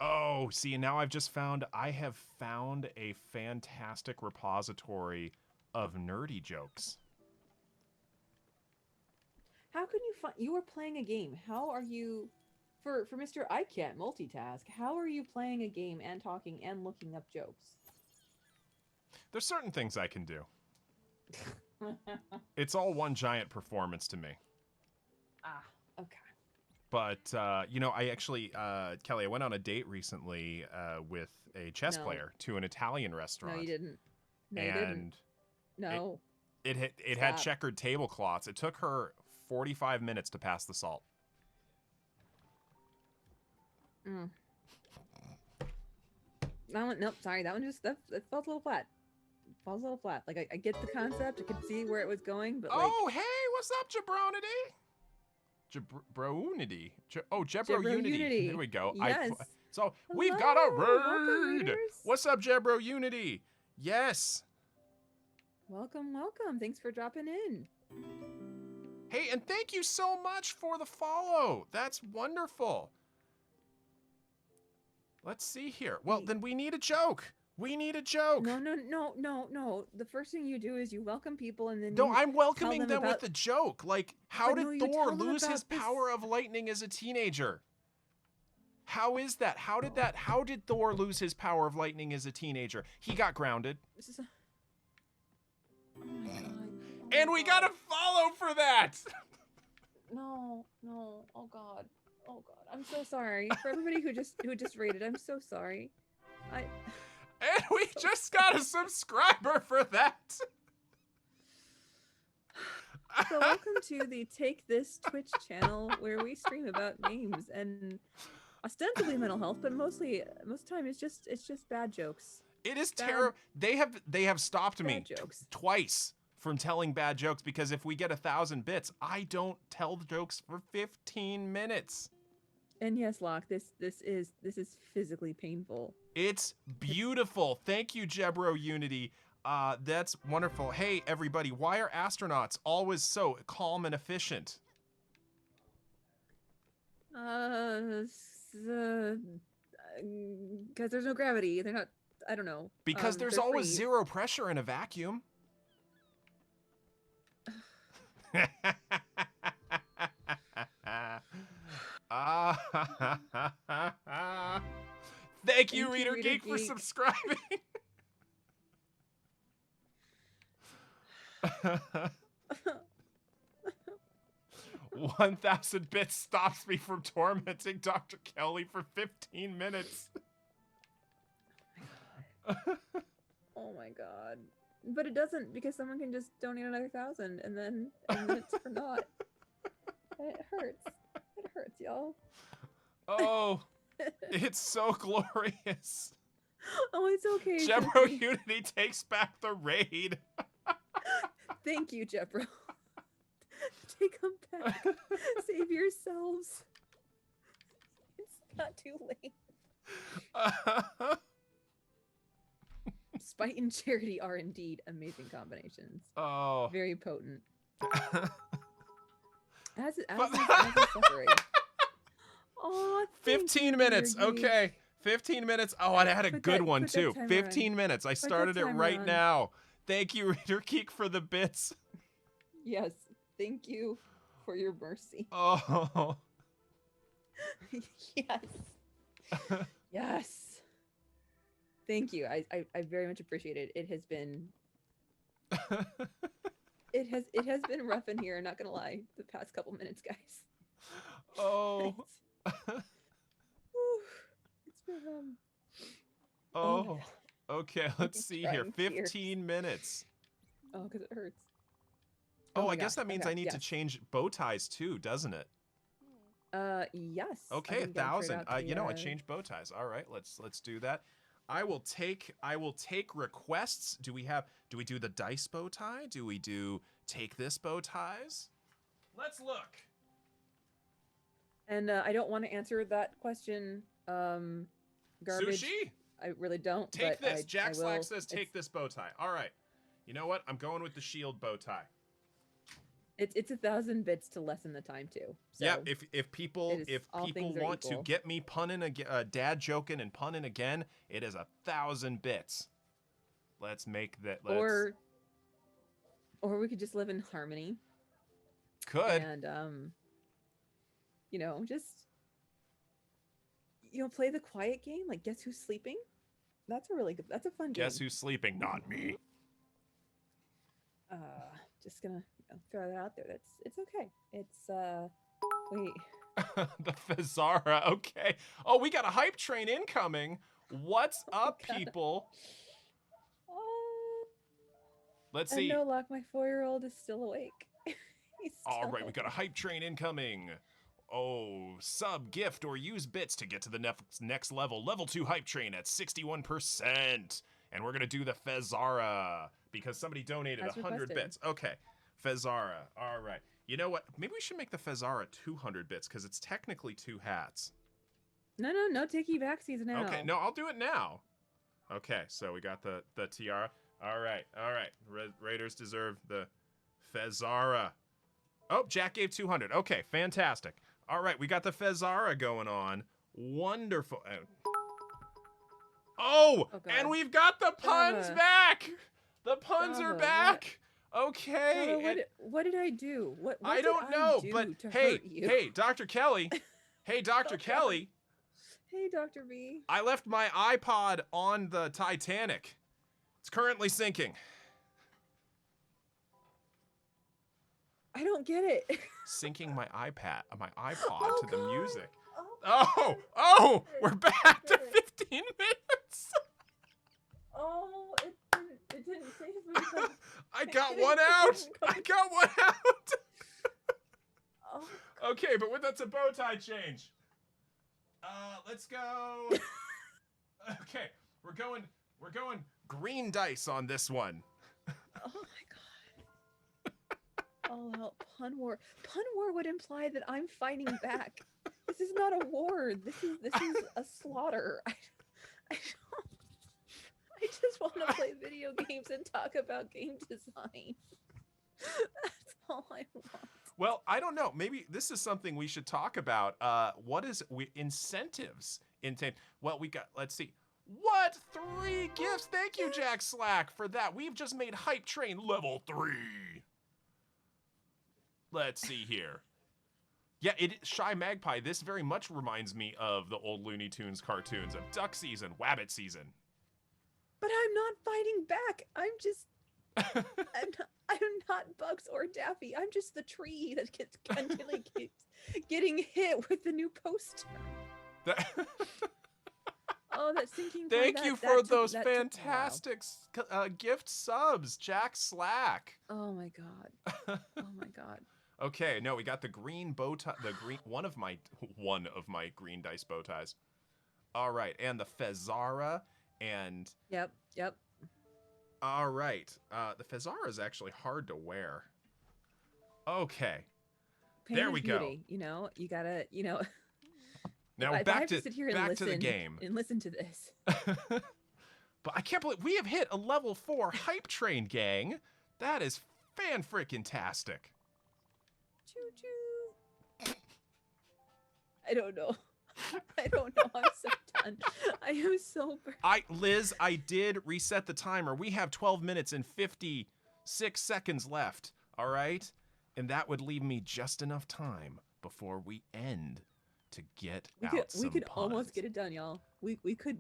Oh, see, now I've just found, I have found a fantastic repository of nerdy jokes. How can you find, you were playing a game. How are you, for Mr. I can't multitask, how are you playing a game and talking and looking up jokes? There's certain things I can do. It's all one giant performance to me. Ah, okay. But, you know, I actually, Kelly, I went on a date recently with a chess player to an Italian restaurant. No, you didn't. No, and you didn't. No. It had checkered tablecloths. It took her 45 minutes to pass the salt. That one, nope, sorry. That one just, that felt a little flat. Falls a little flat. Like, I get the concept. I could see where it was going, but like... Oh, hey, what's up, Jabronity? Jabrounity. Jabro Unity. There we go. Yes. So we've got a Welcome, raid. readers. What's up, Jebro Unity? Yes. Welcome. Thanks for dropping in. Hey, and thank you so much for the follow. That's wonderful. Let's see here. Well, Hey. then we need a joke. We need a joke. No. The first thing you do is you welcome people and then No, you I'm welcoming them them about- with the joke. Like, how But did no, you Thor tell them lose his about this- power of lightning as a teenager? How is that? How did Thor lose his power of lightning as a teenager? He got grounded. This is Oh my god. And we got a follow for that. No. Oh god. I'm so sorry for everybody who just rated. I'm so sorry. And we just got a subscriber for that. So welcome to the Take This Twitch channel where we stream about games and ostensibly mental health, but most of the time it's just bad jokes. It is Bad- terrible. They have stopped me Bad jokes. twice from telling bad jokes because if we get 1,000 bits, I don't tell the jokes for 15 minutes. And yes, Locke, this is physically painful. It's beautiful. Thank you, Jebro Unity. That's wonderful. Hey, everybody, why are astronauts always so calm and efficient? Because there's no gravity. They're not. I don't know. Because there's they're always free. zero pressure in a vacuum. Thank you, Reader Geek, for subscribing. 1,000 bits stops me from tormenting Dr. Kelly for 15 minutes. Oh my god. But it doesn't, because someone can just donate another 1,000 and then it's for naught. And it hurts. It hurts, y'all. Oh, it's so glorious. Oh, it's okay. Jebro Jeffrey. Unity takes back the raid. Thank you, Jebro. Take them back. Save yourselves. It's not too late. Spite and charity are indeed amazing combinations. Oh. Very potent. As it But- separates. Oh, 15 minutes. Okay. 15 minutes. Oh, I had a Put good that- one put that too. timer 15 on. minutes. I that started it timer right on. now. Thank you, Reader Geek, for the bits. Yes. Thank you for your mercy. Oh. Yes. Yes. Thank you. I very much appreciate it. It has been it has been rough in here, not gonna lie, the past couple minutes, guys. Oh. Whew. It's been Oh. Okay, let's see here. Trying tears. 15 minutes. oh, because it hurts. Oh, my I guess gosh. that means Okay, I need to yes. change bow ties too, doesn't it? Yes. I Okay, can get straight 1,000. out the, You know, I changed bow ties. All right, let's do that. I will take requests. Do we do the dice bow tie? Do we do take this bow ties? Let's look. And I don't want to answer that question. Garbage. Sushi, I really don't. take but this. Jack I Slack will. says take It's- this bow tie. All right. You know what? I'm going with the shield bow tie. It's 1,000 bits to lessen the time too. So Yeah, if people it is all things are want to equal. get me punning again, dad joking and punning again, it is 1,000 bits. Let's make that. or we could just live in harmony could and just play the quiet game, like guess who's sleeping. That's a fun game. guess who's sleeping? Not me. Just gonna throw that out there. It's okay. It's wait. The Fazara. Okay. Oh, we got a hype train incoming. What's up, God. people? Oh, Let's and see. no luck. My 4-year-old is still awake. He's All still right, we got a hype train incoming. Oh, sub, gift, or use bits to get to the next level. Level 2 hype train at 61%. And we're going to do the Fezara because somebody donated As 100 requested. bits. Okay, Fezara. All right. You know what? Maybe we should make the Fezara 200 bits because it's technically 2 hats. No takey backsies now. Okay, no, I'll do it now. Okay, so we got the tiara. All right. Raiders deserve the Fezzara. Oh, Jack gave 200. Okay, fantastic. All right, we got the Fezzara going on. Wonderful. Oh, Oh, and God. we've got the puns Java. back. The puns are Java, back. Okay. Java, what did I do? What I did don't I know, do but to hey, hurt you? hey, Dr. Kelly. Hey, Dr. Oh, God. Kelly. Hey, Dr. B. I left my iPod on the Titanic. It's currently sinking. I don't get it. Syncing my iPod Oh, to the God. music. Oh, Oh, we're back to 15 minutes. oh, it didn't save me. I got one out. I got one out. Oh, Okay, but that's a bow tie change. Let's go. Okay, we're going green dice on this one. oh my God. All out pun war. Pun war would imply that I'm fighting back. This is not a war. This is a slaughter. I just want to play video games and talk about game design. That's all I want. Well, I don't know. Maybe this is something we should talk about. What is incentives? Well, we got. Let's see. What 3 gifts? Thank you, Jack Slack, for that. We've just made Hype Train level 3. Let's see here. Yeah, Shy Magpie. This very much reminds me of the old Looney Tunes cartoons of Duck Season, Wabbit Season. But I'm not fighting back. I'm just. I'm not Bugs or Daffy. I'm just the tree that continually keeps getting hit with the new poster. Oh, that sinking. Thank you for those fantastic gift subs, Jack Slack. Oh my God. Oh my God. Okay, no, we got the green bow tie. The green one of my green dice bow ties. All right, and the Fezzara and. Yep. All right. The Fezzara is actually hard to wear. Okay. Pain there we beauty, go. You know, you gotta, Now back to the game. And listen to this. But I can't believe we have hit a level 4 hype train, gang. That is fan-freaking-tastic. Choo-choo. I don't know. I'm so done. I am so burnt. Liz, I did reset the timer. We have 12 minutes and 56 seconds left, all right? And that would leave me just enough time before we end to get out some We could puns. almost get it done, y'all. We could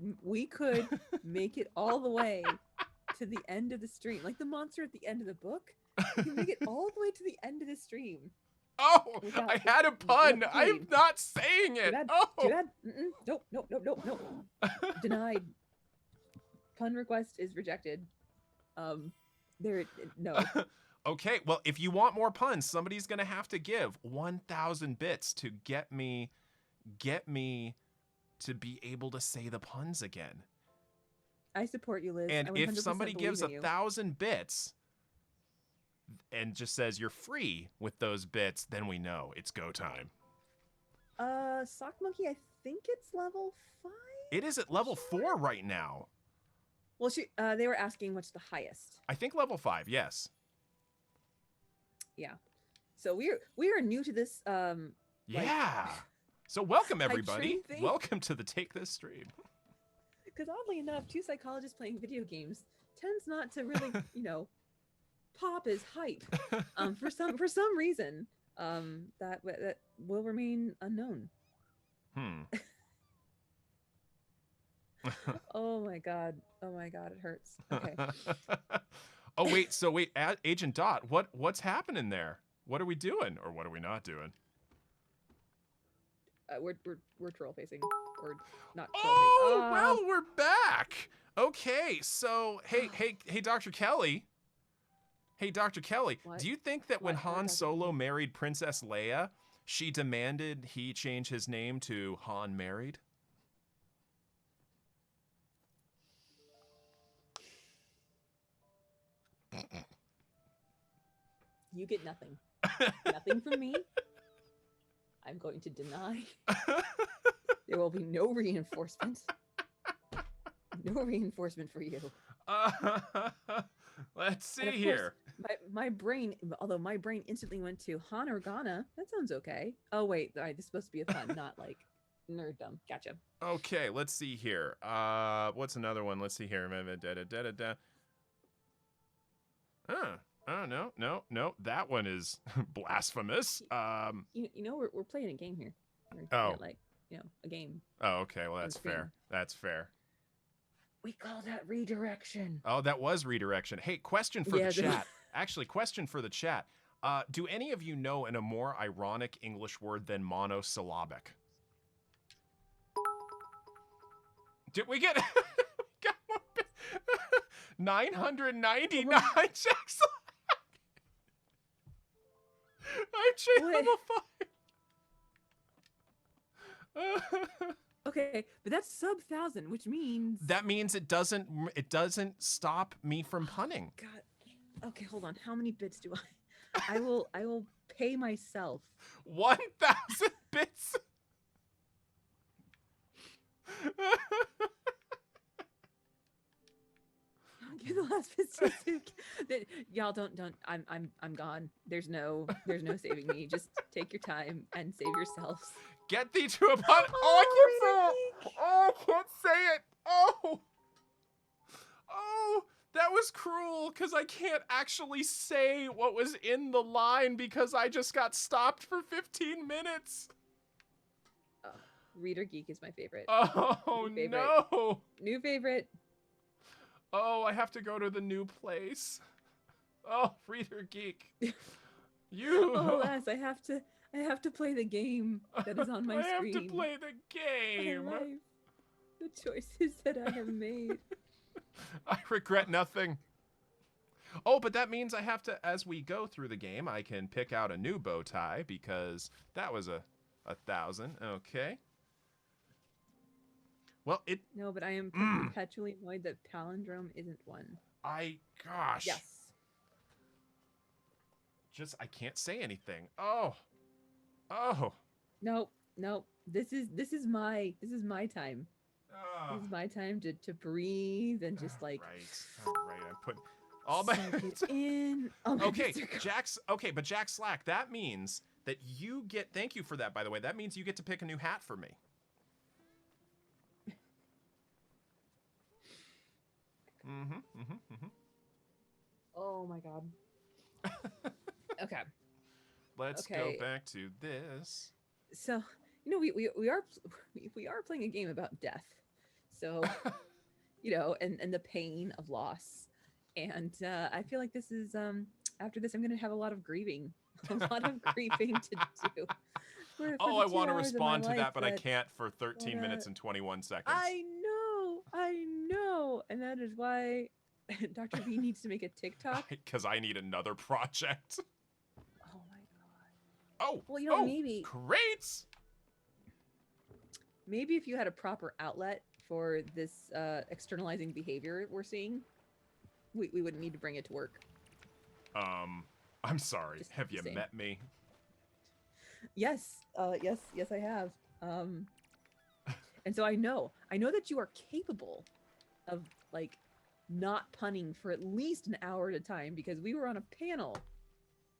make it all the way to the end of the stream. Like the monster at the end of the book. We can make it all the way to the end of the stream. Oh, I had a pun. I'm not saying it. Too bad. Nope. Denied. Pun request is rejected. No. Okay, well, if you want more puns, somebody's gonna have to give 1,000 bits to get me to be able to say the puns again. I support you, Liz. And if somebody gives 1,000 bits and just says you're free with those bits, then we know it's go time. Sock Monkey, I think it's level 5. It is at level 4 right now. Well, they were asking what's the highest. I think level 5, yes. Yeah. So we are new to this. Yeah. So welcome everybody. Welcome to the Take This stream. Because oddly enough, 2 psychologists playing video games tends not to really, pop as hype. For some reason, that will remain unknown. Oh my god, it hurts. Okay. Oh wait, Agent Dot, what's happening there? What are we doing, or what are we not doing? We're troll facing, or not. Oh, well, we're back. Okay, so hey, Dr. Kelly. Hey, Dr. Kelly, what? Do you think that when Han Solo married Princess Leia, she demanded he change his name to Han Married? You get nothing. Nothing from me. I'm going to deny. There will be no reinforcement. No reinforcement for you. Let's see And of course, here. my brain, although my brain instantly went to Han or Ghana, that sounds okay. Oh wait, all right, this is supposed to be a fun, not like nerddom. Gotcha. Okay, let's see here. What's another one? Let's see here. No. That one is blasphemous. You know, we're playing a game here. We're Oh. like, you know, a game. Oh, okay. Well, that's screen. fair. That's fair. We call that redirection. Oh, that was redirection. Hey, question for the chat. Actually, question for the chat. Do any of you know a more ironic English word than monosyllabic? Did we get... we got more 999 checks. I'm changing Okay, but that's sub 1,000, which means that means it doesn't stop me from punning. God. Okay, hold on. How many bits do I will pay myself 1,000 bits. Give the last bit to y'all don't I'm gone. There's no saving me. Just take your time and save yourselves. Get thee to a pun. Oh, I can't say it. Oh, that was cruel because I can't actually say what was in the line because I just got stopped for 15 minutes. Reader Geek is my favorite. Oh, no. New favorite. Oh, I have to go to the new place. Oh, Reader Geek. You. Oh, alas, I have to play the game that is on my screen. I have to play the game. My life. The choices that I have made. I regret nothing. Oh, but that means I have to, as we go through the game, I can pick out a new bow tie because that was a 1,000. Okay. Well, No, but I am perpetually annoyed that palindrome isn't one. Gosh. Yes. I can't say anything. Oh. Nope. This is my time. This is my time to breathe and just like. All right. I'm putting all my in. Okay, but Jack Slack. That means that you get. Thank you for that, by the way. That means you get to pick a new hat for me. Oh my god. Okay. Let's go back to this. So, you know, we are playing a game about death. So, you know, and the pain of loss. And I feel like this is after this I'm going to have a lot of grieving. A lot of grieving to do. For I want to respond to that, but I can't for 13 minutes and 21 seconds. I know. And that is why Dr. B needs to make a TikTok. Because I need another project. Oh my god. Oh. Well, you know, maybe. Great. Maybe if you had a proper outlet for this externalizing behavior we're seeing, we wouldn't need to bring it to work. I'm sorry. Have you met me? Yes. Yes, I have. And so I know that you are capable of like not punning for at least an hour at a time because we were on a panel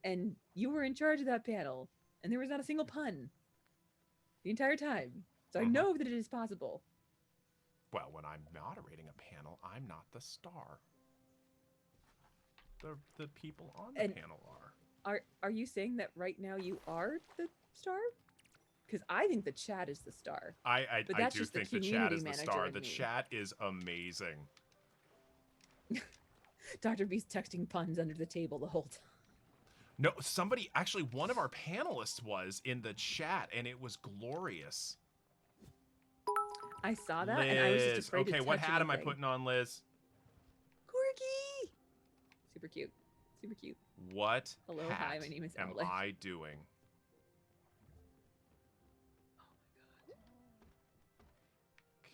and you were in charge of that panel and there was not a single pun the entire time. So I know that it is possible. Well, when I'm moderating a panel, I'm not the star. The people on the panel are. Are you saying that right now you are the star? Because I think the chat is the star. I do think the chat is the star. The chat is amazing. Dr. B's texting puns under the table the whole time. No, one of our panelists was in the chat, and it was glorious. I saw that, Liz. and I was just afraid to touch what hat anything. am I putting on, Liz? Corgi! Super cute. Super cute. What Hello, hat hi, my name is am Emily. I doing?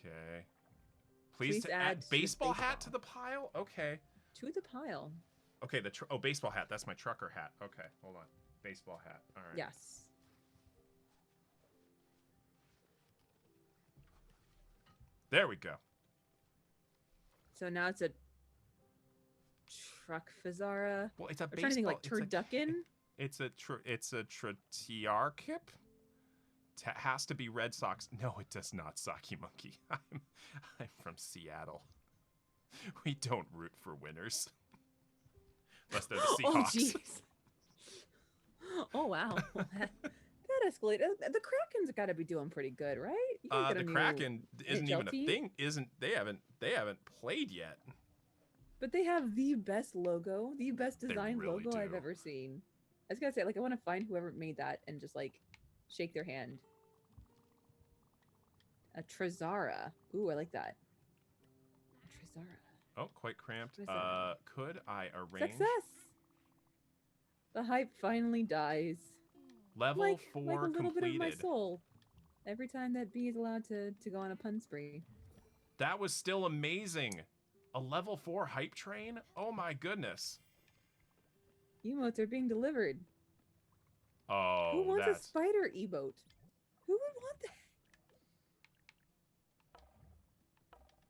Okay. Please add baseball hat to the pile? Okay. To the pile. Okay, baseball hat. That's my trucker hat. Okay, hold on. Baseball hat. All right. Yes. There we go. So now it's a Truckfazara. Well, it's a I'm trying to think like baseball. Turducken. It's a Tritiarchip. Has to be Red Sox. No, it does not, Saki Monkey. I'm from Seattle. We don't root for winners. Unless they're the Oh Seahawks. jeez. Oh wow. Well, that escalated. The Kraken's got to be doing pretty good, right? You guys got a The new Kraken isn't NHL even a team? thing. They haven't played yet. But they have the best logo, the best designed really logo I've do. ever seen. I was gonna say, like, I want to find whoever made that and just like shake their hand. A Trezara. Ooh, I like that. A Trezara. Oh, quite cramped. What is that? Could I arrange Success. The hype finally dies. level Like 4 a little completed? bit of my soul. Every time that bee is allowed to go on a pun spree. That was still amazing. A level 4 hype train? Oh my goodness. Emotes are being delivered. Oh, Who wants that's a spider emote? Who would want that?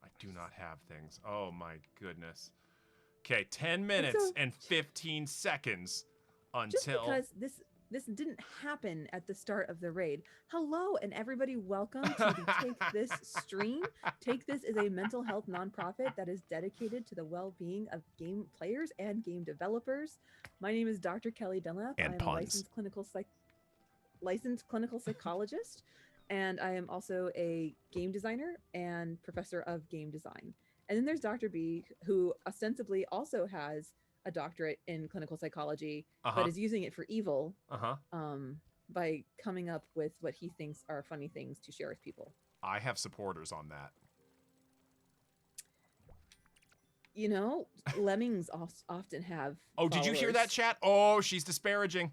I do not have things. Oh my goodness. Okay, 10 minutes and 15 seconds until Just because this didn't happen at the start of the raid. Hello and everybody, welcome to the Take This stream. Take This is a mental health nonprofit that is dedicated to the well-being of game players and game developers. My name is Dr. Kelli Dunlap. And I'm puns. a licensed clinical psychologist, and I am also a game designer and professor of game design. And then there's Dr. B, who ostensibly also has a doctorate in clinical psychology, but is using it for evil by coming up with what he thinks are funny things to share with people. I have supporters on that. You know, lemmings often have Oh, did you hear followers. that, chat? Oh, she's disparaging.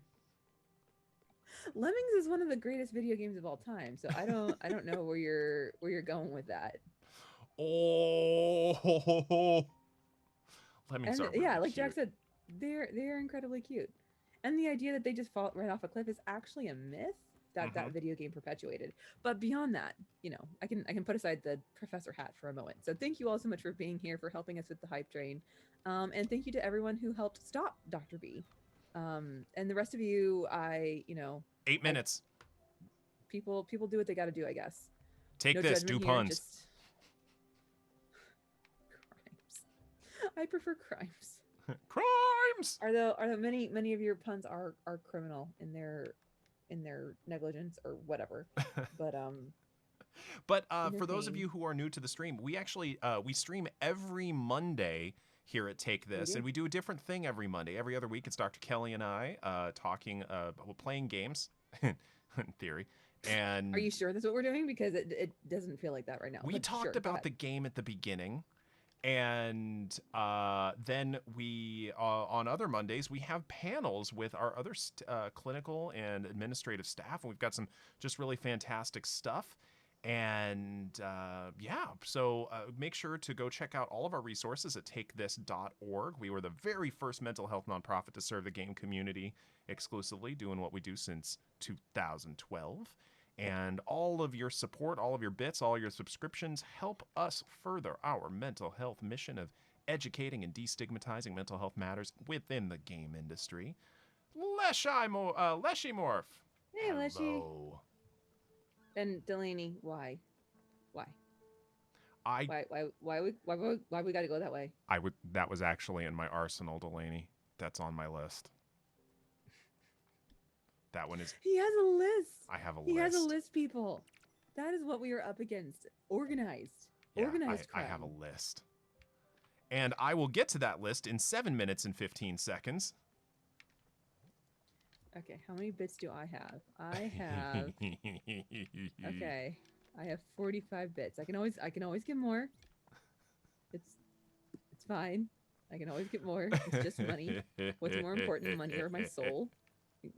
Lemmings is one of the greatest video games of all time, so I don't know where you're going with that. Oh, lemmings are really yeah, like cute. Jack said, they're incredibly cute. And the idea that they just fall right off a cliff is actually a myth that that video game perpetuated. But beyond that, you know, I can put aside the professor hat for a moment. So thank you all so much for being here, for helping us with the hype train, and thank you to everyone who helped stop Dr. B. And the rest of you, 8 minutes. People do what they got to do, I guess. Take No this, judgment do here, puns. just crimes. I prefer crimes. Crimes. Are though many of your puns are criminal in their negligence or whatever. But for those of you who are new to the stream, we actually we stream every Monday here at Take This, and we do a different thing every Monday. Every other week, it's Dr. Kelli and I talking, playing games, in theory. And are you sure that's what we're doing? Because it doesn't feel like that right now. we talked about the game at the beginning, and then we on other Mondays we have panels with our other clinical and administrative staff, and we've got some just really fantastic stuff. And so make sure to go check out all of our resources at takethis.org. We were the very first mental health nonprofit to serve the game community exclusively, doing what we do since 2012. And all of your support, all of your bits, all your subscriptions help us further our mental health mission of educating and destigmatizing mental health matters within the game industry. Leshimorph. Hey, Leshy. Hello. And Delaney, why? Why we got to go that way? That was actually in my arsenal, Delaney. That's on my list. That one is. He has a list. I have a list. He has a list, people. That is what we are up against. Organized. Yeah, Organized crime. I have a list. And I will get to that list in 7 minutes and 15 seconds. Okay, how many bits do I have? I have okay. I have 45 bits. I can always get more. It's fine. I can always get more. It's just money. What's more important, money or my soul?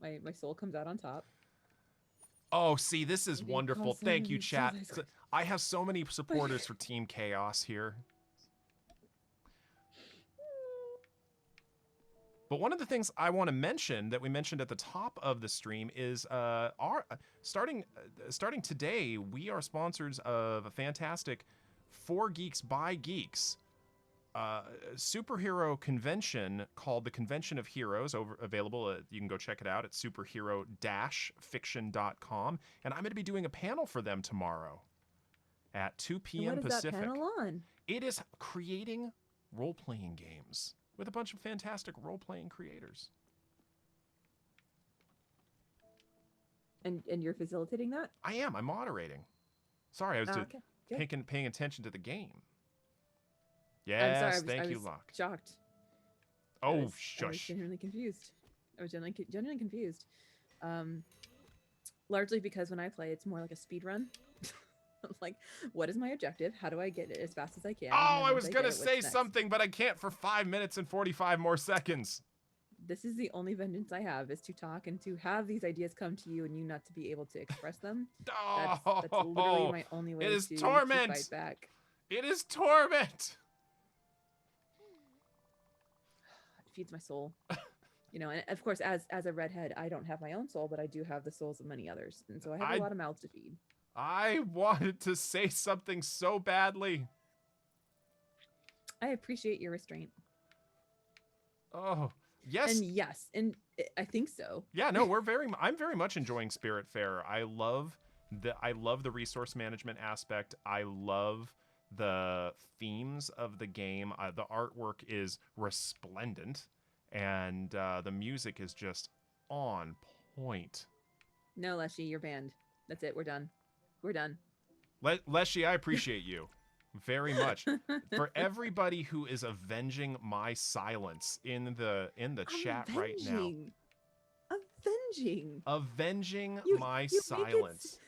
My soul comes out on top. Oh, see, this is wonderful. Thank you, chat. I have so many supporters for Team Chaos here. But one of the things I want to mention that we mentioned at the top of the stream is starting today, we are sponsors of a fantastic for geeks by geeks superhero convention called the Convention of Heroes, available. You can go check it out at superhero-fiction.com. And I'm going to be doing a panel for them tomorrow at 2 And p.m. what is Pacific. that panel on? It is creating role-playing games with a bunch of fantastic role-playing creators. And you're facilitating that? I am. I'm moderating. Sorry, I was Okay. Good. paying attention to the game. I'm Yes, sorry, thank I you, was Locke. shocked. Oh, I was shush. genuinely confused. I was genuinely confused. Largely because when I play, it's more like a speed run. Like, what is my objective? How do I get it as fast as I can? Oh, And then I was once going to get it, say what's next? something, but I can't for 5 minutes and 45 more seconds. This is the only vengeance I have, is to talk and to have these ideas come to you and you not to be able to express them. That's literally my only way It is to torment. fight back. It is torment. It feeds my soul. You know, and of course, as a redhead, I don't have my own soul, but I do have the souls of many others. And so I have a lot of mouths to feed. I wanted to say something so badly. I appreciate your restraint. Oh, yes. And yes, and I think so. Yeah, no, I'm very much enjoying Spiritfarer. I love the resource management aspect. I love the themes of the game. The artwork is resplendent, and the music is just on point. No, Leshy, you're banned. That's it. We're done. We're done. Leshy, I appreciate you very much. For everybody who is avenging my silence in the chat right now. Avenging my silence.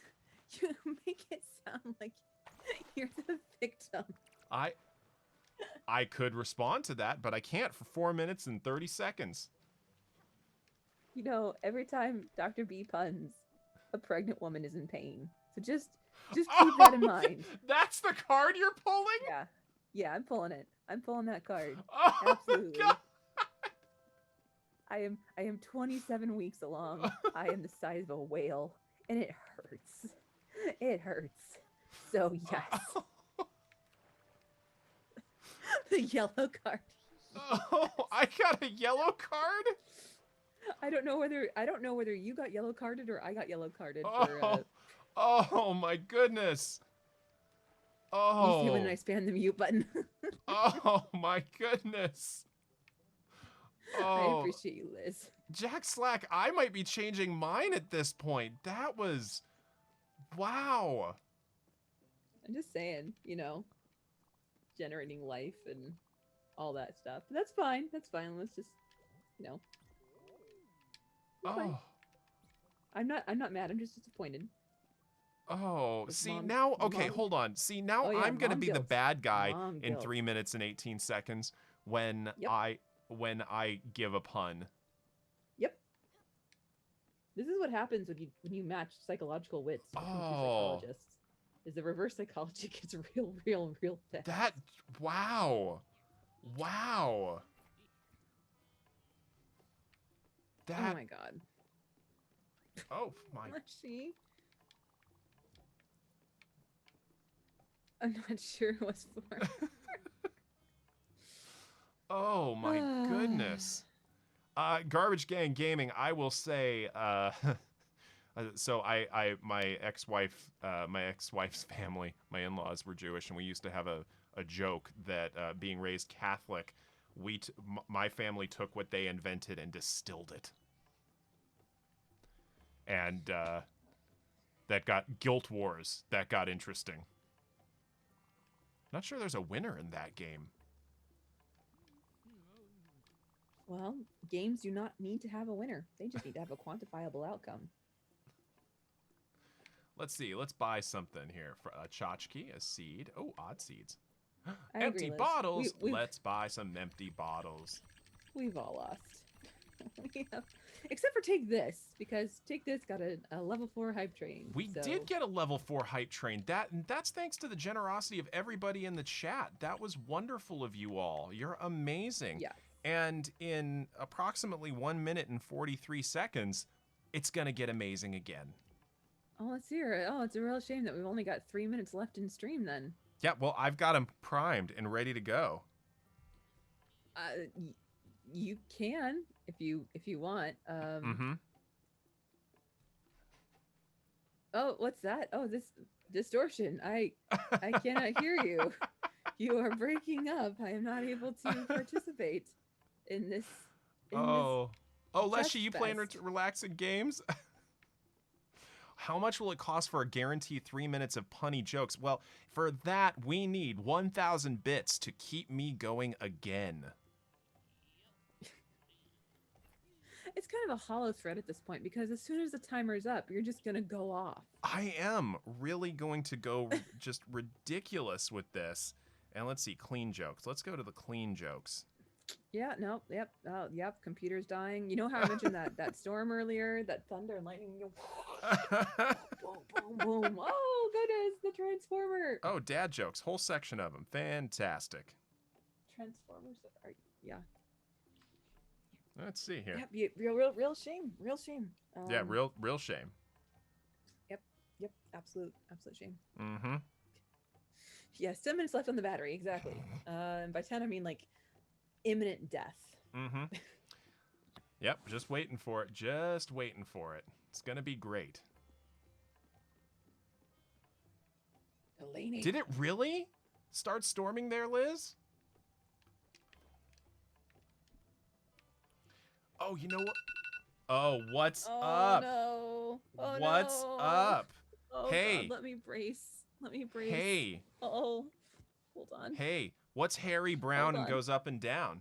You make it sound like you're the victim. I could respond to that, but I can't for 4 minutes and 30 seconds. You know, every time Dr. B puns, a pregnant woman is in pain. So just keep that in mind. That's the card you're pulling? Yeah, I'm pulling it. I'm pulling that card. Oh, absolutely. God. I am 27 weeks along. I am the size of a whale, and it hurts. It hurts. So yes. The yellow card. Oh, I got a yellow card? I don't know whether you got yellow carded or I got yellow carded. Oh my goodness. Oh. You see when I spam the mute button. Oh my goodness. I appreciate you, Liz. Jack Slack, I might be changing mine at this point. That was, wow. I'm just saying, you know, generating life and all that stuff. But that's fine. That's fine. Let's just, you know. Oh. I'm not mad. I'm just disappointed. Oh, see now, okay, hold on. See now, I'm gonna be the bad guy in 3 minutes and 18 seconds when I give a pun. Yep. This is what happens when you match psychological wits between two psychologists. Is the reverse psychology gets real fast. That wow. That, oh my god. Oh my. Let's see. I'm not sure who it's for. Oh my goodness. Garbage Gang Gaming, I will say, so my ex-wife's family, my in-laws were Jewish, and we used to have a joke that being raised Catholic, my family took what they invented and distilled it. And that got guilt wars. That got interesting. Not sure there's a winner in that game. Well, games do not need to have a winner. They just need to have a quantifiable outcome. Let's see. Let's buy something here. For a tchotchke, a seed. Oh, odd seeds. Empty bottles. Let's buy some empty bottles. We've all lost. Except for Take This, because Take This got a level 4 hype train. We did get a level 4 hype train. That's thanks to the generosity of everybody in the chat. That was wonderful of you all. You're amazing. Yeah. And in approximately 1 minute and 43 seconds, it's going to get amazing again. Oh, let's hear it. Oh, it's a real shame that we've only got 3 minutes left in stream then. Yeah, well, I've got them primed and ready to go. You can if you want. Mm-hmm. Oh, what's that? Oh, this distortion. I cannot hear you. You are breaking up. I am not able to participate in this in this Oh. Oh, chest Leshy, you playing fest. relaxing games? How much will it cost for a guaranteed 3 minutes of punny jokes? Well, for that, we need 1,000 bits to keep me going again. It's kind of a hollow thread at this point because as soon as the timer's up, you're just gonna go off. I am really going to go just ridiculous with this. And let's see, clean jokes. Let's go to the clean jokes. Yeah, no, yep, yep. Computer's dying. You know how I mentioned that storm earlier, that thunder and lightning. Boom, boom, boom. Oh goodness, the transformer. Oh, dad jokes. Whole section of them. Fantastic. Transformers are yeah. Let's see here. Yep, real shame, real shame. Yeah, real shame. Yep, absolute shame. Mm-hmm. Yeah, 7 minutes left on the battery, exactly. And by 10 I mean like imminent death. Mm-hmm. Yep, just waiting for it. Just waiting for it. It's gonna be great. Delaney. Did it really start storming there, Liz? Oh, you know what? Oh, what's up? No. Oh, What's no. up? Oh, Hey. God, let me brace. Let me brace. Hey. Oh, hold on. Hey, what's Harry Brown and goes up and down?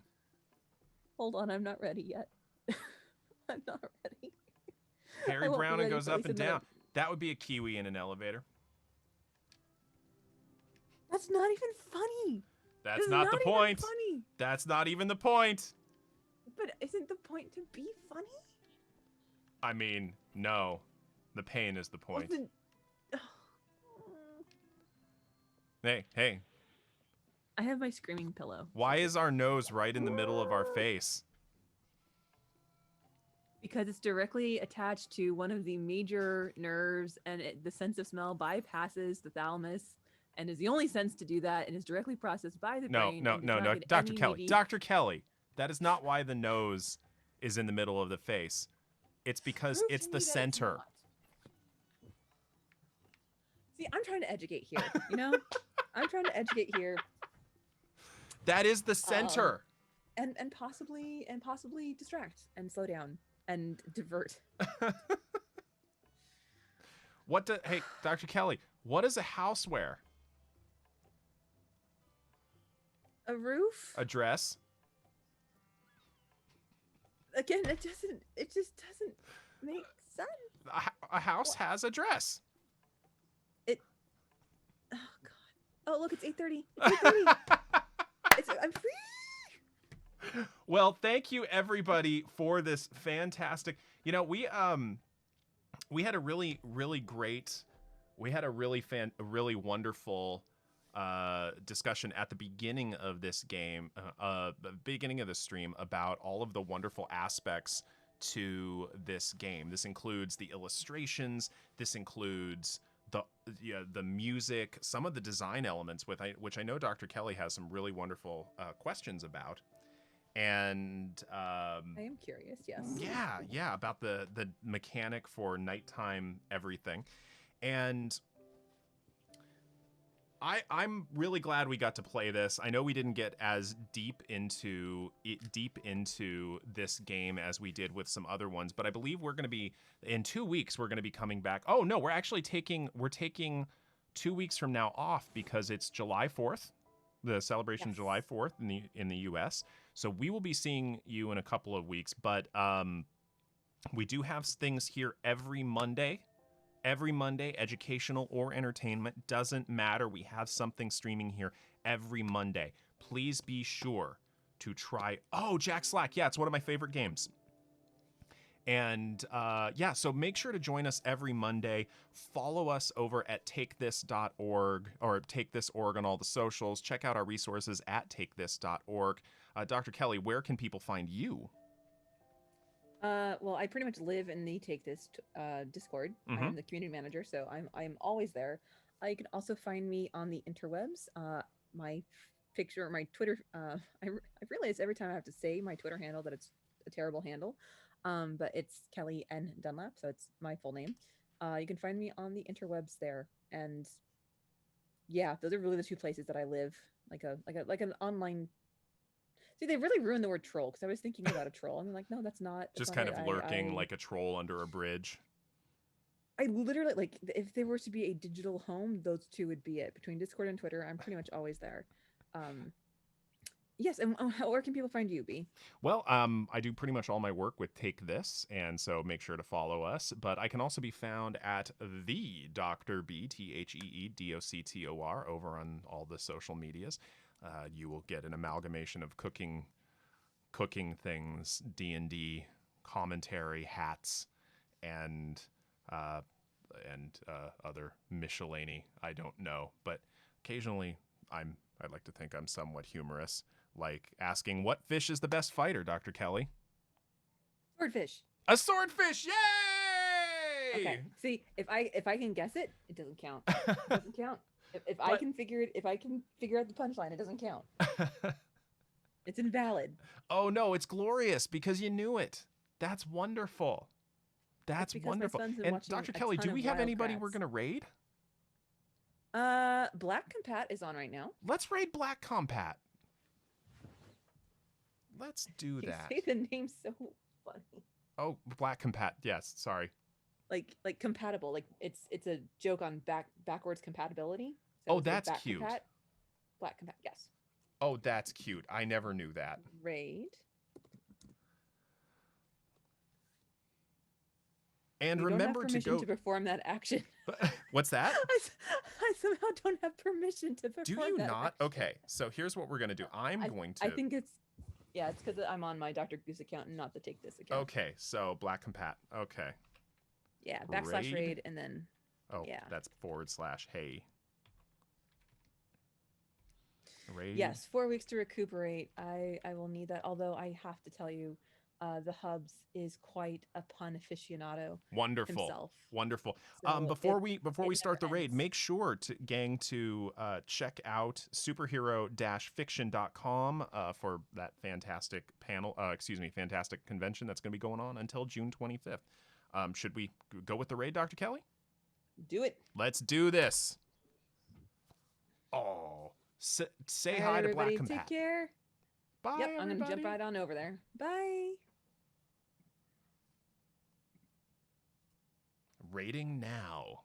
Hold on, I'm not ready yet. I'm not ready. Harry Brown and goes up and down. That would be a Kiwi in an elevator. That's not even funny. That's not the point. Funny. That's not even the point. But isn't the point to be funny? I mean, no. The pain is the point. Hey. I have my screaming pillow. Why is our nose right in the middle of our face? Because it's directly attached to one of the major nerves, and the sense of smell bypasses the thalamus, and is the only sense to do that, and is directly processed by the brain. No. Dr. Kelly. Dr. Kelly. That is not why the nose is in the middle of the face. It's because it's the center. See, I'm trying to educate here, you know? I'm trying to educate here. That is the center. And possibly distract and slow down and divert. Hey, Dr. Kelly, what does a house wear? A roof? A dress? Again, it just doesn't make sense. A house has a dress. Oh God. Oh look, it's 8:30. It's 8:30. I'm free. Well, thank you everybody for this fantastic. You know, we had a really great, really wonderful discussion at the beginning of this game, the beginning of the stream, about all of the wonderful aspects to this game. This includes the illustrations. This includes the music, some of the design elements, which I know Dr. Kelly has some really wonderful questions about. And I am curious. Yes. Yeah, about the mechanic for nighttime everything. And I'm really glad we got to play this. I know we didn't get as deep into this game as we did with some other ones, but I believe we're going to be, in 2 weeks, we're going to be coming back. Oh no, we're taking 2 weeks from now off because it's July 4th, the celebration. Yes. July 4th in the US. So we will be seeing you in a couple of weeks, but we do have things here every Monday. Every Monday, educational or entertainment, doesn't matter. We have something streaming here every Monday. Please be sure to try. Oh, Jack Slack. Yeah, it's one of my favorite games. And so make sure to join us every Monday. Follow us over at takethis.org or takethis.org on all the socials. Check out our resources at takethis.org. Dr. Kelly, where can people find you? Well, I pretty much live in the Take This Discord. Mm-hmm. I'm the community manager, so I'm always there. You can also find me on the interwebs. My picture, my Twitter. I realize every time I have to say my Twitter handle that it's a terrible handle, but it's Kelli N Dunlap, so it's my full name. You can find me on the interwebs there, and yeah, those are really the two places that I live. Like an online. See, they really ruined the word troll because I was thinking about a troll. I'm like, no, that's Just not kind it. of lurking like a troll under a bridge. I literally like if there were to be a digital home, those two would be it. Between Discord and Twitter, I'm pretty much always there. Um, yes, and where can people find you, B? Well, I do pretty much all my work with Take This, and so make sure to follow us. But I can also be found at the Dr. B, TheeDoctor, over on all the social medias. You will get an amalgamation of cooking things, D&D, commentary, hats, and uh, other miscellany. I don't know, but occasionally I like to think I'm somewhat humorous, like asking what fish is the best fighter, Dr. Kelli? Swordfish. A swordfish! Yay! Okay. See, if I can guess it, it doesn't count. It doesn't count. If I can figure it, if I can figure out the punchline, it doesn't count. It's invalid. Oh no, it's glorious because you knew it. That's wonderful. That's because wonderful. my son's been And watching Dr. a Kelli, ton do of we have Wild anybody we're Kratts. gonna raid? Black Compat is on right now. Let's raid Black Compat. Let's do You that. say the name so funny. Oh, Black Compat. Yes, sorry. Like compatible. Like it's a joke on backwards compatibility. Oh, it's like that's cute. Black Compat. Yes. Oh, that's cute. I never knew that. Raid. And you remember don't have permission to go to perform that action. What's that? I somehow don't have permission to perform Do you that not? action. Okay, so here's what we're gonna do. I'm going to. I think it's because I'm on my Dr. Goose account and not the Take This account. Okay, so Black Compat. Okay. Yeah, / raid and then. Oh, yeah. that's / hey. Raid. Yes, 4 weeks to recuperate. I will need that. Although I have to tell you, the Hubs is quite a pun aficionado. Wonderful. Himself. Wonderful. So Before we start the raid, ends. make sure to check out superhero-fiction.com for that fantastic fantastic convention that's going to be going on until June 25th. Should we go with the raid, Dr. Kelli? Do it. Let's do this. Oh, say hi to Black Compat. Take care. Bye, yep, I'm everybody. going to jump right on over there. Bye. Raiding now.